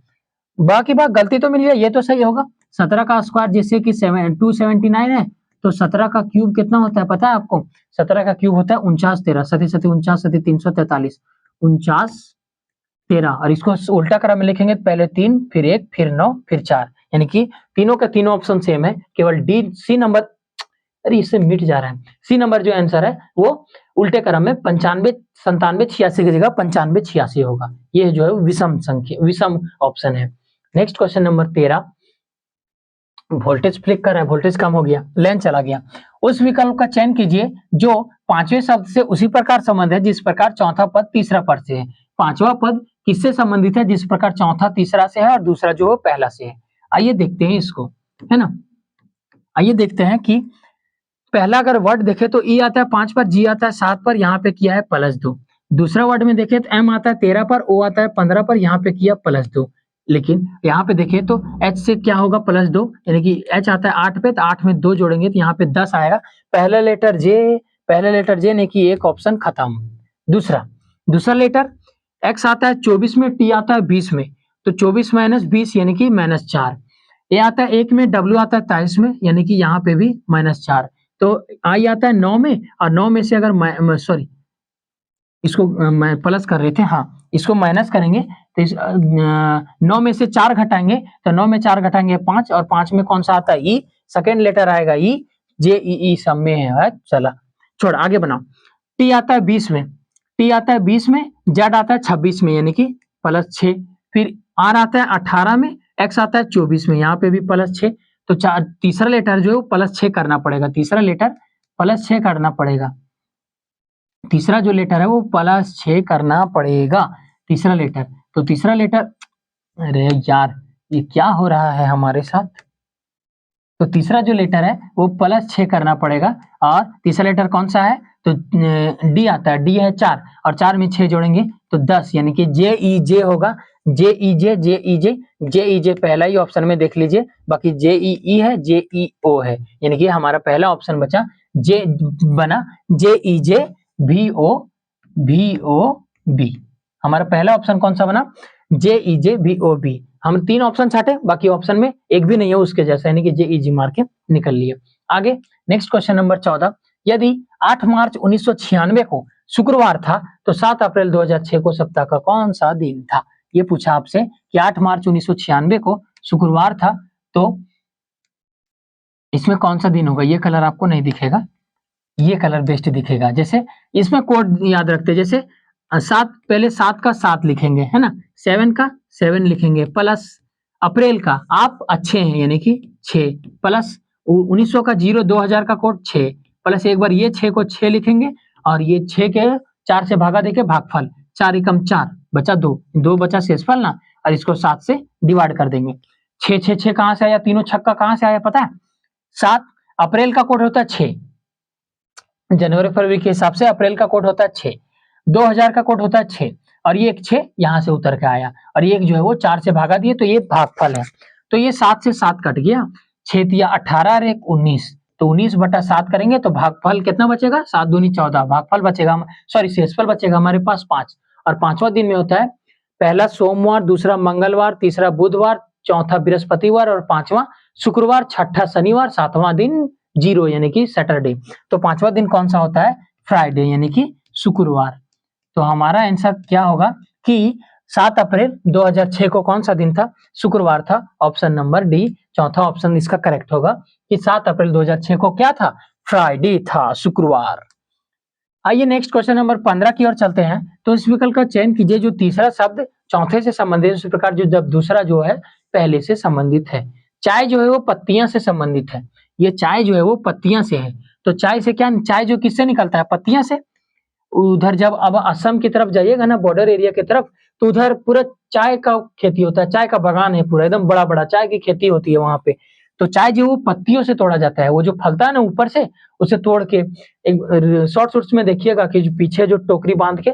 बाकी बात गलती तो मिल गया, ये तो सही होगा। 17 का स्क्वायर जैसे कि 279 है, तो 17 का क्यूब कितना होता है पता है आपको, 17 का क्यूब होता है 49 13 सती 49 सती 343, 49 13। और इसको उल्टा क्रम में लिखेंगे, पहले 3 फिर 1 फिर 9 फिर 4, यानी कि तीनों के तीनों ऑप्शन सेम है, केवल डी सी नंबर, अरे इससे मिट जा रहा है, सी नंबर जो आंसर है वो उल्टे क्रम में 95 97 86 की जगह 95 86 होगा। ये जो है विषम संख्या, विषम ऑप्शन है। Next question number 13, voltage flick कर रहा है, वोल्टेज कम हो गया, लाइन चला गया। उस विकल्प का चयन कीजिए जो पांचवें शब्द से उसी प्रकार संबंध है जिस प्रकार चौथा पद तीसरा पद से है। पांचवा पद किससे संबंधित है, जिस प्रकार चौथा तीसरा से है और दूसरा जो है पहला से है। आइए देखते हैं इसको, है ना। आइए देखते हैं कि पहला अगर वर्ड देखे तो ई आता है 5 पर, जी आता है 7 पर, यहाँ पे किया है +2। दूसरा वर्ड में देखे तो एम आता है 13 पर, ओ आता है 15 पर, यहाँ पे किया +2। लेकिन यहाँ पे देखें तो एच से क्या होगा +2, यानी कि एच आता है 8 पे, तो 8 में 2 जोड़ेंगे तो यहाँ पे 10 आएगा। पहला लेटर जे ने कि एक ऑप्शन खत्म। दूसरा लेटर x आता है 24 में, t आता है 20 में, तो 24 माइनस 20 यानी कि -4। ये आता है 1 में, w आता है 23 में, यानी कि यहाँ पे भी -4। तो i आता है 9 में, और 9 में से अगर सॉरी इसको मैं प्लस कर रहे थे, हाँ इसको माइनस करेंगे तो 9 में से 4 घटाएंगे, तो 9 में 4 घटाएंगे 5, और 5 में कौन सा आता है ई, सेकेंड लेटर आएगा ई, JEE सब में है। चला छोड़ आगे बनाओ। टी आता है 20 में, टी आता है 20 में, जेड आता है 26 में यानी कि +6, फिर आर आता है 18 में, एक्स आता है 24 में, यहाँ पे भी +6। तो तीसरा लेटर जो है वो +6 करना पड़ेगा, तीसरा लेटर +6 करना पड़ेगा, तीसरा जो लेटर है वो +6 करना पड़ेगा, तीसरा लेटर। तो तीसरा लेटर, अरे यार ये क्या हो रहा है हमारे साथ, तो तीसरा जो लेटर है वो +6 करना पड़ेगा, और तीसरा लेटर कौन सा है, तो डी आता है, डी है 4, और 4 में 6 जोड़ेंगे तो 10, यानी कि JEJ होगा, JEJ पहला ही ऑप्शन में देख लीजिए, बाकी JEE है, JEO है, यानी कि हमारा पहला ऑप्शन बचा जे बना JEJ VOB। हमारा पहला ऑप्शन कौन सा बना, JEJ VOB। हम 3 ऑप्शन छाटे, बाकी ऑप्शन में एक भी नहीं है उसके जैसा, यानी कि JEJ मार के निकल लिए। आगे नेक्स्ट क्वेश्चन नंबर 14, यदि 8 मार्च 1996 को शुक्रवार था तो 7 अप्रैल 2006 को सप्ताह का कौन सा दिन था। ये पूछा आपसे कि 8 मार्च 1996 को शुक्रवार था, तो इसमें कौन सा दिन होगा। ये कलर आपको नहीं दिखेगा, ये कलर बेस्ट दिखेगा। जैसे इसमें कोड याद रखते, जैसे 7 पहले 7 का 7 लिखेंगे है ना, 7 का 7 लिखेंगे, प्लस अप्रैल का आप अच्छे हैं यानी कि 6, प्लस 1900 का 0 2000 का कोड 6, प्लस एक बार ये 6 को 6 लिखेंगे, और ये 6 के 4 से भागा देके भागफल 4 एकम 4 बचा 2 बचा शेषफल ना, और इसको 7 से डिवाइड कर देंगे। 6 कहां से आया, तीनों छक्का कहां से आया पता है, 7 अप्रैल का कोड होता है 6, जनवरी फरवरी के हिसाब से अप्रैल का कोड होता है 6, 2000 का कोड होता है 6, और ये एक 6 यहाँ से उतर के आया, और ये एक जो है वो 4 से भागा दिए, तो ये भागफल है। तो ये 7 से 7 कट गया, 6 दिया 18 और 1 19, तो 19/7 करेंगे तो भागफल कितना बचेगा, 7 दूनी 14, भागफल बचेगा, सॉरी शेषफल बचेगा हमारे पास 5। और 5वां दिन में होता है पहला सोमवार, दूसरा मंगलवार, तीसरा बुधवार, चौथा बृहस्पतिवार, और 5वां शुक्रवार, छठा शनिवार, 7वां दिन 0 यानी कि सैटरडे। तो 5वां दिन कौन सा होता है, फ्राइडे यानी कि शुक्रवार। तो हमारा आंसर क्या होगा कि 7 अप्रैल 2006 को कौन सा दिन था, शुक्रवार था, ऑप्शन नंबर डी, चौथा ऑप्शन इसका करेक्ट होगा कि 7 अप्रैल 2006 को क्या था, फ्राइडे था, शुक्रवार। आइए नेक्स्ट क्वेश्चन नंबर 15 की ओर चलते हैं। तो इस विकल्प का चयन कीजिए जो तीसरा शब्द चौथे से संबंधित, इस प्रकार जो जब दूसरा जो है पहले से संबंधित है। चाय जो है वो पत्तियां से संबंधित है, ये चाय जो है वो पत्तियां से है, तो चाय से क्या, चाय जो किससे निकलता है, पत्तियां से। उधर जब अब असम की तरफ जाइएगा ना, बॉर्डर एरिया की तरफ, तो उधर पूरा चाय का खेती होता है, चाय का बागान है पूरा, एकदम बड़ा बड़ा चाय की खेती होती है वहां पे। तो चाय जो वो पत्तियों से तोड़ा जाता है, वो जो फलता है ना ऊपर से, उसे तोड़ के एक शॉर्ट्स में देखिएगा कि जो पीछे जो टोकरी बांध के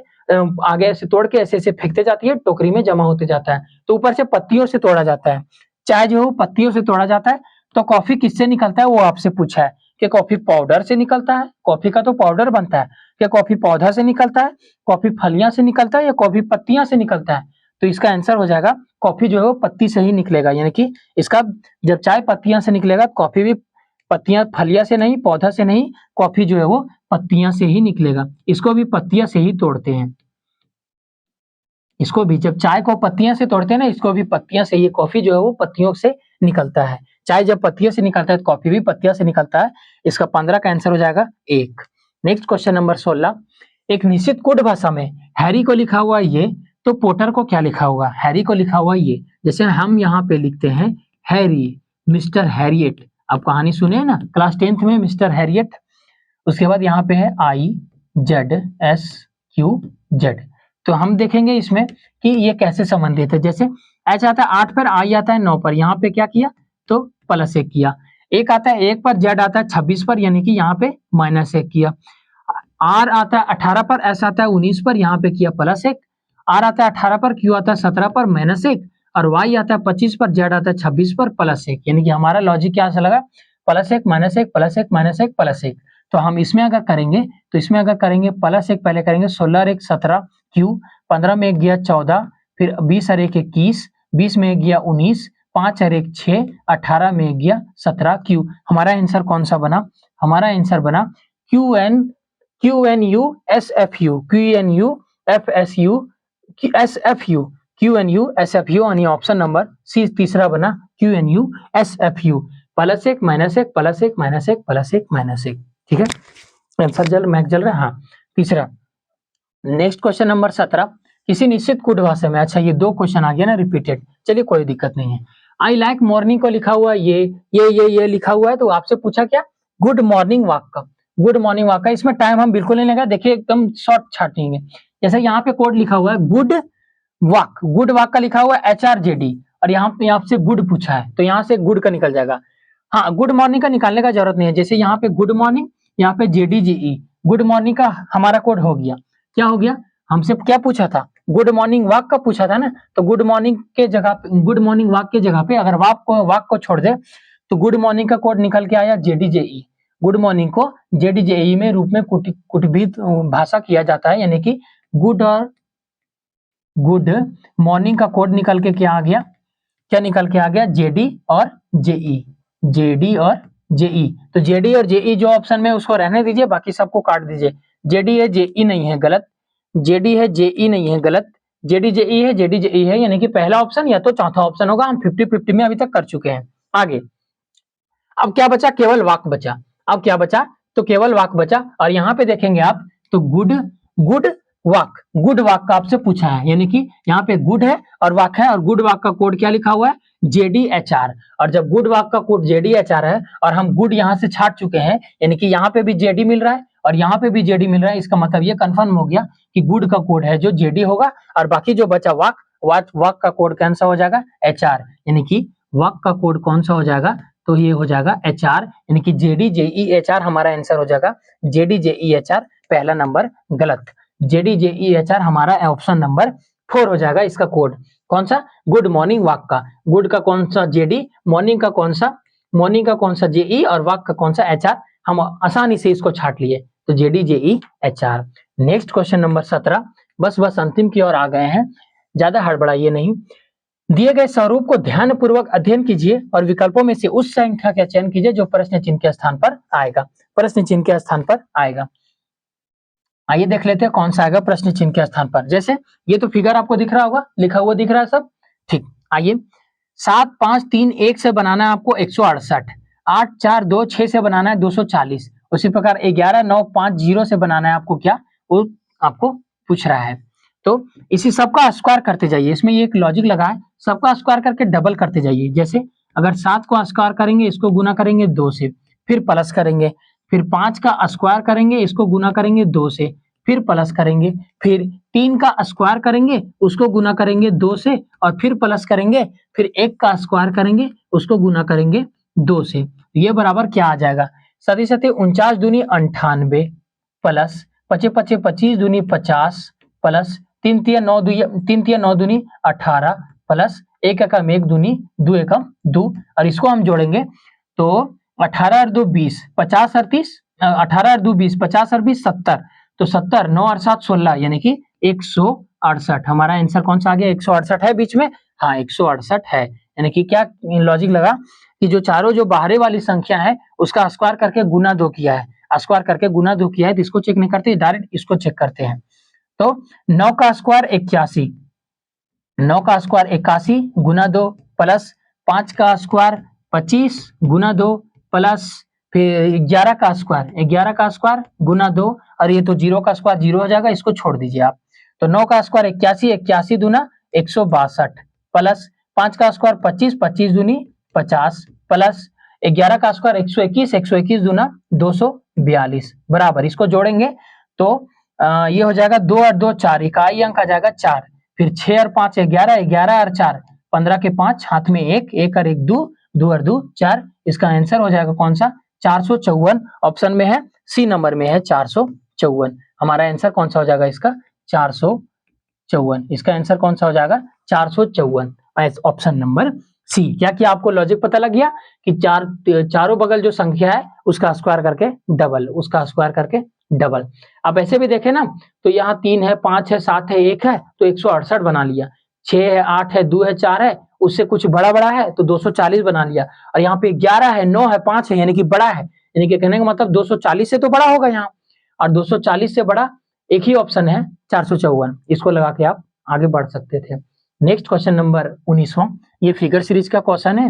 आगे से तोड़ के ऐसे ऐसे फेंकते जाती है, टोकरी में जमा होते जाता है, तो ऊपर से पत्तियों से तोड़ा जाता है। चाय जो है वो पत्तियों से तोड़ा जाता है। तो कॉफी किससे निकलता है वो आपसे पूछा है कि कॉफी पाउडर से निकलता है, कॉफी का तो पाउडर बनता है, क्या कॉफी पौधा से निकलता है, कॉफी फलियां से निकलता है, या कॉफी पत्तियां से निकलता है। तो इसका आंसर हो जाएगा कॉफी जो है वो पत्ती से ही निकलेगा, यानी कि इसका जब चाय पत्तियां से निकलेगा, कॉफी भी पत्तियां, फलियां से नहीं, पौधा से नहीं, कॉफी जो है वो पत्तियां से ही निकलेगा। इसको भी पत्तियां से ही तोड़ते हैं, इसको भी जब चाय को पत्तियां से तोड़ते हैं ना, इसको भी पत्तियां से, ये कॉफी जो है वो पत्तियों से निकलता है। चाय जब पत्तियों से निकलता है तो कॉफी भी पत्तियां से निकलता है। इसका 15 का आंसर हो जाएगा 1। नेक्स्ट क्वेश्चन नंबर 16, एक निश्चित कोड भाषा में हैरी को लिखा हुआ ये, तो पोटर को क्या लिखा होगा, हैरी को लिखा हुआ ये, जैसे हम यहाँ पे लिखते हैं हैरी, मिस्टर हैरियट, आप कहानी सुने ना क्लास 10th में, मिस्टर हैरियट। उसके बाद यहाँ पे है IZSQZ, तो हम देखेंगे इसमें कि ये कैसे संबंधित है। जैसे एच आता है 8 पर, आई आता है 9 पर, यहाँ पे क्या किया तो +1 किया। एक आता है 1 पर, जेड आता है 26 पर, यानी कि यहाँ पे -1 किया। आर आता है 18 पर, एस आता है 19 पर, यहाँ पे किया +1। आर आता है 18 पर, क्यू आता है 17 पर, -1, और वाई आता है 25 पर, जेड आता है 26 पर, +1, यानी कि हमारा लॉजिक क्या से लगा, +1 -1 +1 -1 +1। तो हम इसमें अगर करेंगे तो इसमें अगर करेंगे प्लस एक पहले करेंगे 16 और 1 17 क्यू, 15 में 1 गया 14, फिर 20 और 1 21, 20 में 1 गया 19, 5 और 1 6, 18 में 1 गया 17 क्यू। हमारा आंसर कौन सा बना? हमारा आंसर बना Q N U S F U, Q N U F S U S F U, Q N U S F U, यानी ऑप्शन नंबर सी तीसरा बना Q N U S F U, plus 1 minus 1 plus 1 minus 1 plus 1 minus 1। ठीक है, आंसर मैथ जल रहा है। हाँ, तीसरा। नेक्स्ट क्वेश्चन नंबर 17, किसी निश्चित गुड भाषा में, अच्छा ये दो क्वेश्चन आ गया ना रिपीटेड, चलिए कोई दिक्कत नहीं है। आई लाइक मॉर्निंग को लिखा हुआ ये लिखा हुआ है, तो आपसे पूछा क्या? गुड मॉर्निंग वॉक का, गुड मॉर्निंग वॉक का। इसमें टाइम हम बिल्कुल नहीं लगा, देखिए एकदम शॉर्ट छाटेंगे। जैसे यहाँ पे कोड लिखा हुआ है गुड वॉक, गुड वॉक का लिखा हुआ है HRJD, और यहाँ पे आपसे गुड पूछा है, तो यहाँ से गुड का निकल जाएगा। हाँ, गुड मॉर्निंग का निकालने का जरूरत नहीं है। जैसे यहाँ पे गुड मॉर्निंग, यहाँ पे JDGE, गुड मॉर्निंग का हमारा कोड हो गया। क्या हो गया? हमसे क्या पूछा था? गुड मॉर्निंग वॉक का पूछा था ना, तो गुड मॉर्निंग के जगह पे, गुड मॉर्निंग वॉक के जगह पे अगर वॉक को छोड़ दे तो गुड मॉर्निंग का कोड निकल के आया JDJE। गुड मॉर्निंग को JDJE में रूप में कुटभित भाषा किया जाता है, यानी कि गुड और गुड मॉर्निंग का कोड निकल के क्या आ गया? क्या निकल के आ गया? JD और JE, JD और JE। तो JD और JE जो ऑप्शन में उसको रहने दीजिए, बाकी सबको काट दीजिए। JD है JE नहीं है, गलत। JD है JE नहीं है, गलत। JDJE है JDJE है, यानी कि पहला ऑप्शन या तो चौथा ऑप्शन होगा। हम 50-50 में अभी तक कर चुके हैं। आगे अब क्या बचा? केवल वाक बचा। अब क्या बचा? तो केवल वाक बचा, और यहाँ पे देखेंगे आप तो गुड वाक, गुड वाक का आपसे पूछा है, यानी कि यहाँ पे गुड है और वाक है, और गुड वाक का कोड क्या लिखा हुआ है? JDHR। और जब गुड वाक का कोड JDHR है और हम गुड यहाँ से छाट चुके हैं, यानी कि यहाँ पे भी JD मिल रहा है और यहाँ पे भी JD मिल रहा है, इसका मतलब ये कंफर्म हो गया कि गुड का कोड है जो JD होगा, और बाकी जो बचा वाक का कोड कौन सा हो जाएगा? HR, यानी कि वाक का कोड कौन सा हो जाएगा? तो ये हो जाएगा HR, यानी कि JDJEHR हमारा आंसर हो जाएगा। JDJEHR पहला नंबर गलत। JDJEHR हमारा ऑप्शन नंबर 4 हो जाएगा। इसका कोड कौन सा? गुड मॉर्निंग वॉक का, गुड का कौन सा JD, मॉर्निंग का कौन सा JE, और वॉक का कौन सा HR। हम आसानी से इसको छाट लिए, तो JDJEHR। नेक्स्ट क्वेश्चन नंबर 17, बस अंतिम की ओर आ गए हैं, ज्यादा हड़बड़ाइए नहीं। दिए गए स्वरूप को ध्यानपूर्वक अध्ययन कीजिए और विकल्पों में से उस संख्या का चयन कीजिए जो प्रश्न चिन्ह के स्थान पर आएगा। प्रश्न चिन्ह के स्थान पर आएगा, आइए देख लेते हैं कौन सा आएगा प्रश्न चिन्ह के स्थान पर। जैसे ये तो फिगर आपको दिख रहा होगा, लिखा हुआ दिख रहा है सब, ठीक। आइए 7 5 3 1 से बनाना है आपको 168, 8 4 2 6 से बनाना है 240, उसी प्रकार 11 9 5 0 से बनाना है आपको क्या, वो आपको पूछ रहा है। तो इसी सबका स्क्वायर करते जाइए, इसमें ये एक लॉजिक लगा है, सबका स्क्वायर करके डबल करते जाइए। जैसे अगर 7 को स्क्वायर करेंगे, इसको गुना करेंगे 2 से, फिर प्लस करेंगे, फिर 5 का स्क्वायर करेंगे, इसको गुना करेंगे 2 से, फिर प्लस करेंगे, फिर 3 का स्क्वायर करेंगे, उसको गुना करेंगे 2 से, और फिर प्लस करेंगे, फिर 1 का स्क्वायर करेंगे, उसको गुना करेंगे 2 से। ये बराबर क्या आ जाएगा? सती 49 दूनी 98 प्लस 5 5 25 दूनी 50 प्लस 3 3 9 दूनी 18 प्लस 1 एकम 1 दूनी 2 एकम 2, और इसको हम जोड़ेंगे तो 18 और 2 20, 50 और 30, 18 और 2 20, 50 और 20 70, तो 70 9 और 7 16, यानी कि 168। हमारा आंसर कौन सा आ गया? 168 है बीच में, हाँ 168 है। यानी कि क्या लॉजिक लगा कि जो चारों जो बाहरी वाली संख्या है उसका स्क्वायर करके गुना 2 किया है, स्क्वायर करके गुना 2 किया है, तो इसको चेक नहीं करते, डायरेक्ट इसको चेक करते हैं। तो 9 का स्क्वायर 81, 9 का स्क्वायर 81 गुना 2 प्लस 5 का स्क्वायर 25 गुना 2 प्लस फिर 11 का स्क्वायर गुना 2, और ये तो 0 का स्क्वायर 0 हो जाएगा, इसको छोड़ दीजिए आप। तो 9 का स्क्वायर 81, 81 दूना 162 प्लस 5 का स्क्वायर 25, 25 दूनी 50 प्लस 11 का स्क्वायर 121, 121 दूना 242 बराबर, इसको जोड़ेंगे तो ये हो जाएगा 2 और 2 4, इकाई अंक आ जाएगा 4, फिर 6 और 5 11, 11 और 4 15 के 5, हाथ में 1, 1 और 1 2, 2 और 2 4, इसका आंसर हो जाएगा कौन सा? 454 ऑप्शन में है, सी नंबर में है 454। हमारा आंसर कौन सा हो जाएगा इसका? 454। इसका आंसर कौन सा हो जाएगा? 454, ऑप्शन नंबर सी। क्या किया, आपको लॉजिक पता लग गया कि चारों बगल जो संख्या है उसका स्क्वायर करके डबल, उसका स्क्वायर करके डबल। अब ऐसे भी देखें ना तो यहाँ 3 है, 5 है, 7 है, 1 है तो 168 बना लिया, 6 है, 8 है, 2 है, 4 है, उससे कुछ बड़ा बड़ा है तो 240 बना लिया, और यहाँ पे 11 है, 9 है, 5 है, यानी कि बड़ा है, यानी कि कहने का मतलब 240 से तो बड़ा होगा यहाँ, और 240 से बड़ा एक ही ऑप्शन है 454, इसको लगा के आप आगे बढ़ सकते थे। नेक्स्ट क्वेश्चन नंबर 19वां, ये फिगर सीरीज का क्वेश्चन है।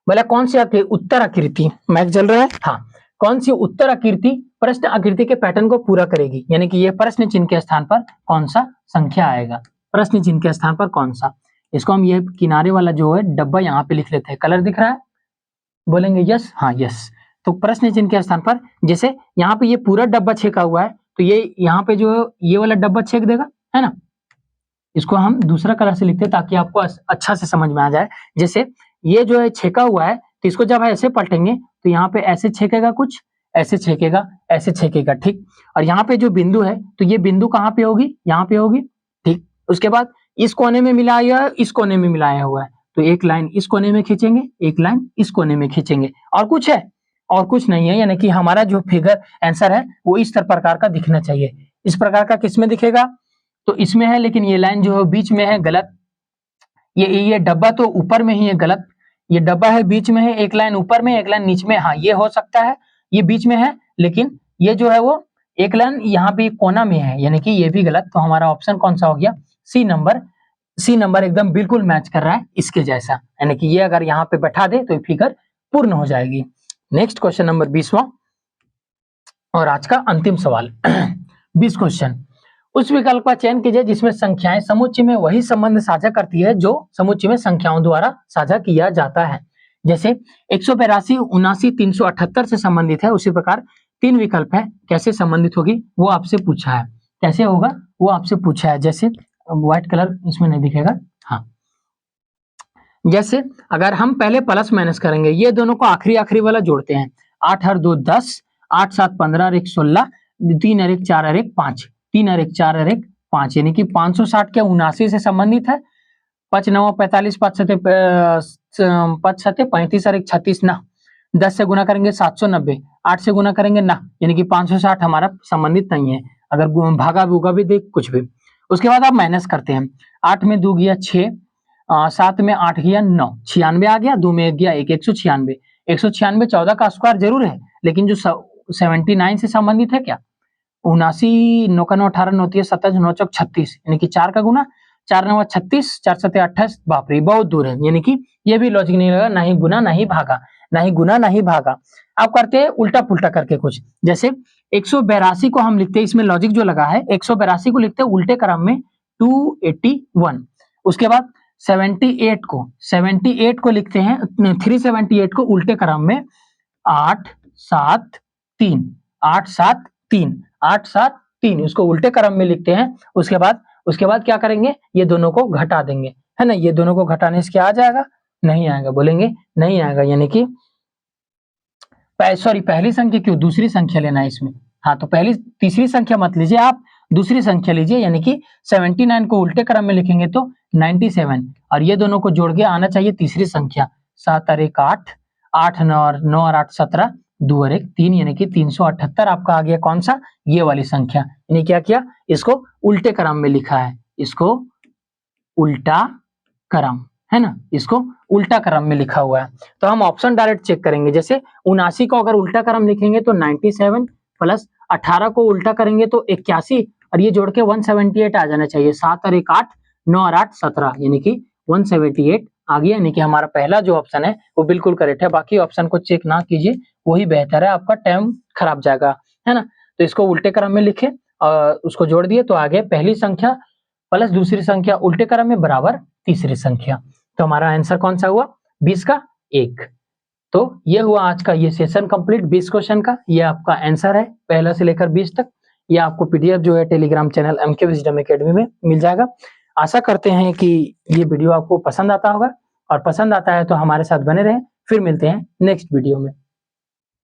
बोला कौन सी उत्तर आकृति, मैच चल रहा है, हाँ, कौन सी उत्तर आकृति प्रश्न आकृति के पैटर्न को पूरा करेगी, यानी कि ये प्रश्न चिन्ह के स्थान पर कौन सा संख्या आएगा, प्रश्न चिन्ह के स्थान पर कौन सा। इसको हम ये किनारे वाला जो है डब्बा यहाँ पे लिख लेते हैं, कलर दिख रहा है, बोलेंगे यस, हाँ यस। तो प्रश्न चिन्ह के स्थान पर, जैसे यहाँ पे ये पूरा डब्बा छेका हुआ है तो ये यहाँ पे जो ये वाला डब्बा छेक देगा, है ना, इसको हम दूसरा कलर से लिखते हैं ताकि आपको अच्छा से समझ में आ जाए। जैसे ये जो है छेका हुआ है तो इसको जब ऐसे पलटेंगे तो यहाँ पे ऐसे छेकेगा, कुछ ऐसे छेकेगा, ऐसे छेकेगा, ठीक। और यहाँ पे जो बिंदु है तो ये बिंदु कहाँ पे होगी, यहाँ पे होगी, ठीक। उसके बाद इस कोने में मिलाया, इस कोने में मिलाया हुआ है तो एक लाइन इस कोने में खींचेंगे, एक लाइन इस कोने में खींचेंगे, और कुछ है, और कुछ नहीं है, यानी कि हमारा जो फिगर आंसर है वो इस प्रकार का दिखना चाहिए। इस प्रकार का किसमें दिखेगा, तो इसमें है, लेकिन ये लाइन जो है बीच में है, गलत। ये डब्बा तो ऊपर में ही है, गलत। ये डब्बा है बीच में है, एक लाइन ऊपर में, एक लाइन नीचे में, हाँ ये हो सकता है, ये बीच में है, लेकिन ये जो है वो एक लाइन यहाँ पे कोना में है, यानी कि ये भी गलत। तो हमारा ऑप्शन कौन सा हो गया, सी नंबर। सी नंबर एकदम बिल्कुल मैच कर रहा है इसके जैसा, यानी कि ये अगर यहाँ पे बैठा दे तो ये फिगर पूर्ण हो जाएगी। नेक्स्ट क्वेश्चन नंबर 20वां और आज का अंतिम सवाल 20 क्वेश्चन, उस विकल्प का चयन कीजिए जिसमें संख्याएं समुच्चय में वही संबंध साझा करती है जो समुच्चय में संख्याओं द्वारा साझा किया जाता है। जैसे 182, 79, 378 से संबंधित है, उसी प्रकार 3 विकल्प है, कैसे संबंधित होगी वो आपसे पूछा है, कैसे होगा वो आपसे पूछा है। जैसे व्हाइट कलर इसमें नहीं दिखेगा, हाँ, जैसे अगर हम पहले प्लस माइनस करेंगे, ये दोनों को आखिरी वाला जोड़ते हैं, 8 और 2 10, 8 7 15 और 1 16, 3 और 1 4 और 1 5, 3 और 1 4 और 1 5, यानी कि 560 के 79 से संबंधित है, 5 9 45, 5 7 35 और 1 36 ना, 10 से गुना करेंगे 790, 8 से गुना करेंगे ना, यानी कि 560 हमारा संबंधित नहीं है। अगर भागा भूगा भी देख कुछ भी, उसके बाद आप माइनस करते हैं, 8 में 2 गया 6, 7 में 8 गया 9, 96 आ गया, 2 में 1 गया 1, 196, 196 14 का स्क्वायर जरूर है, लेकिन जो 79 से संबंधित है क्या, 79, 9 का 9 18, 9 3 27, 9 चौक 36, यानी कि 4 का गुना, 4 9 36, 4 7 28, बाप रे बहुत दूर है, यानी कि ये भी लॉजिक नहीं लगा, ना ही गुना ना ही भागा, ना ही गुना ना ही भागा। आप करते हैं उल्टा पुल्टा करके कुछ, जैसे 182 को हम लिखते हैं, इसमें लॉजिक जो लगा है 182 को लिखते हैं उल्टे क्रम में 281, उसके बाद 78 को लिखते हैं 378 को उल्टे क्रम में 8 7 3, 8 7 3, 8 7 3, उसको उल्टे क्रम में लिखते हैं। उसके बाद क्या करेंगे, ये दोनों को घटा देंगे, है ना, ये दोनों को घटाने से क्या आ जाएगा, नहीं आएगा, बोलेंगे नहीं आएगा, यानी कि पहली संख्या क्यों, दूसरी संख्या लेना है इसमें, हाँ तो तीसरी संख्या मत लीजिए आप, दूसरी संख्या लीजिए, यानी कि 79 को उल्टे क्रम में लिखेंगे तो 97, और ये दोनों को जोड़ के आना चाहिए तीसरी संख्या, 7 और 1 8, 8 9 और 8 17, 2 और 1 3, यानी कि 378 आपका आ गया कौन सा, ये वाली संख्या। यानी क्या किया, इसको उल्टे क्रम में लिखा है, इसको उल्टा क्रम, है ना, इसको उल्टा क्रम में लिखा हुआ है। तो हम ऑप्शन डायरेक्ट चेक करेंगे, जैसे 79 को अगर उल्टा क्रम लिखेंगे तो 97 प्लस 18 को उल्टा करेंगे तो 81, और ये जोड़ के 178 आ जाना चाहिए, 7 और 1 8, 9 और 8 17, यानी कि 178 आ गया, यानी कि हमारा पहला जो ऑप्शन है वो बिल्कुल करेक्ट है। बाकी ऑप्शन को चेक ना कीजिए, वही बेहतर है, आपका टाइम खराब जाएगा, है ना। तो इसको उल्टे क्रम में लिखे और उसको जोड़ दिए तो आगे पहली संख्या प्लस दूसरी संख्या उल्टे क्रम में बराबर तीसरी संख्या। तो हमारा आंसर कौन सा हुआ, 20 का 1। तो ये हुआ आज का ये सेशन कंप्लीट 20 क्वेश्चन का, ये आपका आंसर है पहला से लेकर 20 तक। ये आपको पीडीएफ जो है Telegram channel MK wisdom academy में मिल जाएगा। आशा करते हैं कि ये वीडियो आपको पसंद आता होगा, और पसंद आता है तो हमारे साथ बने रहें। फिर मिलते हैं नेक्स्ट वीडियो में।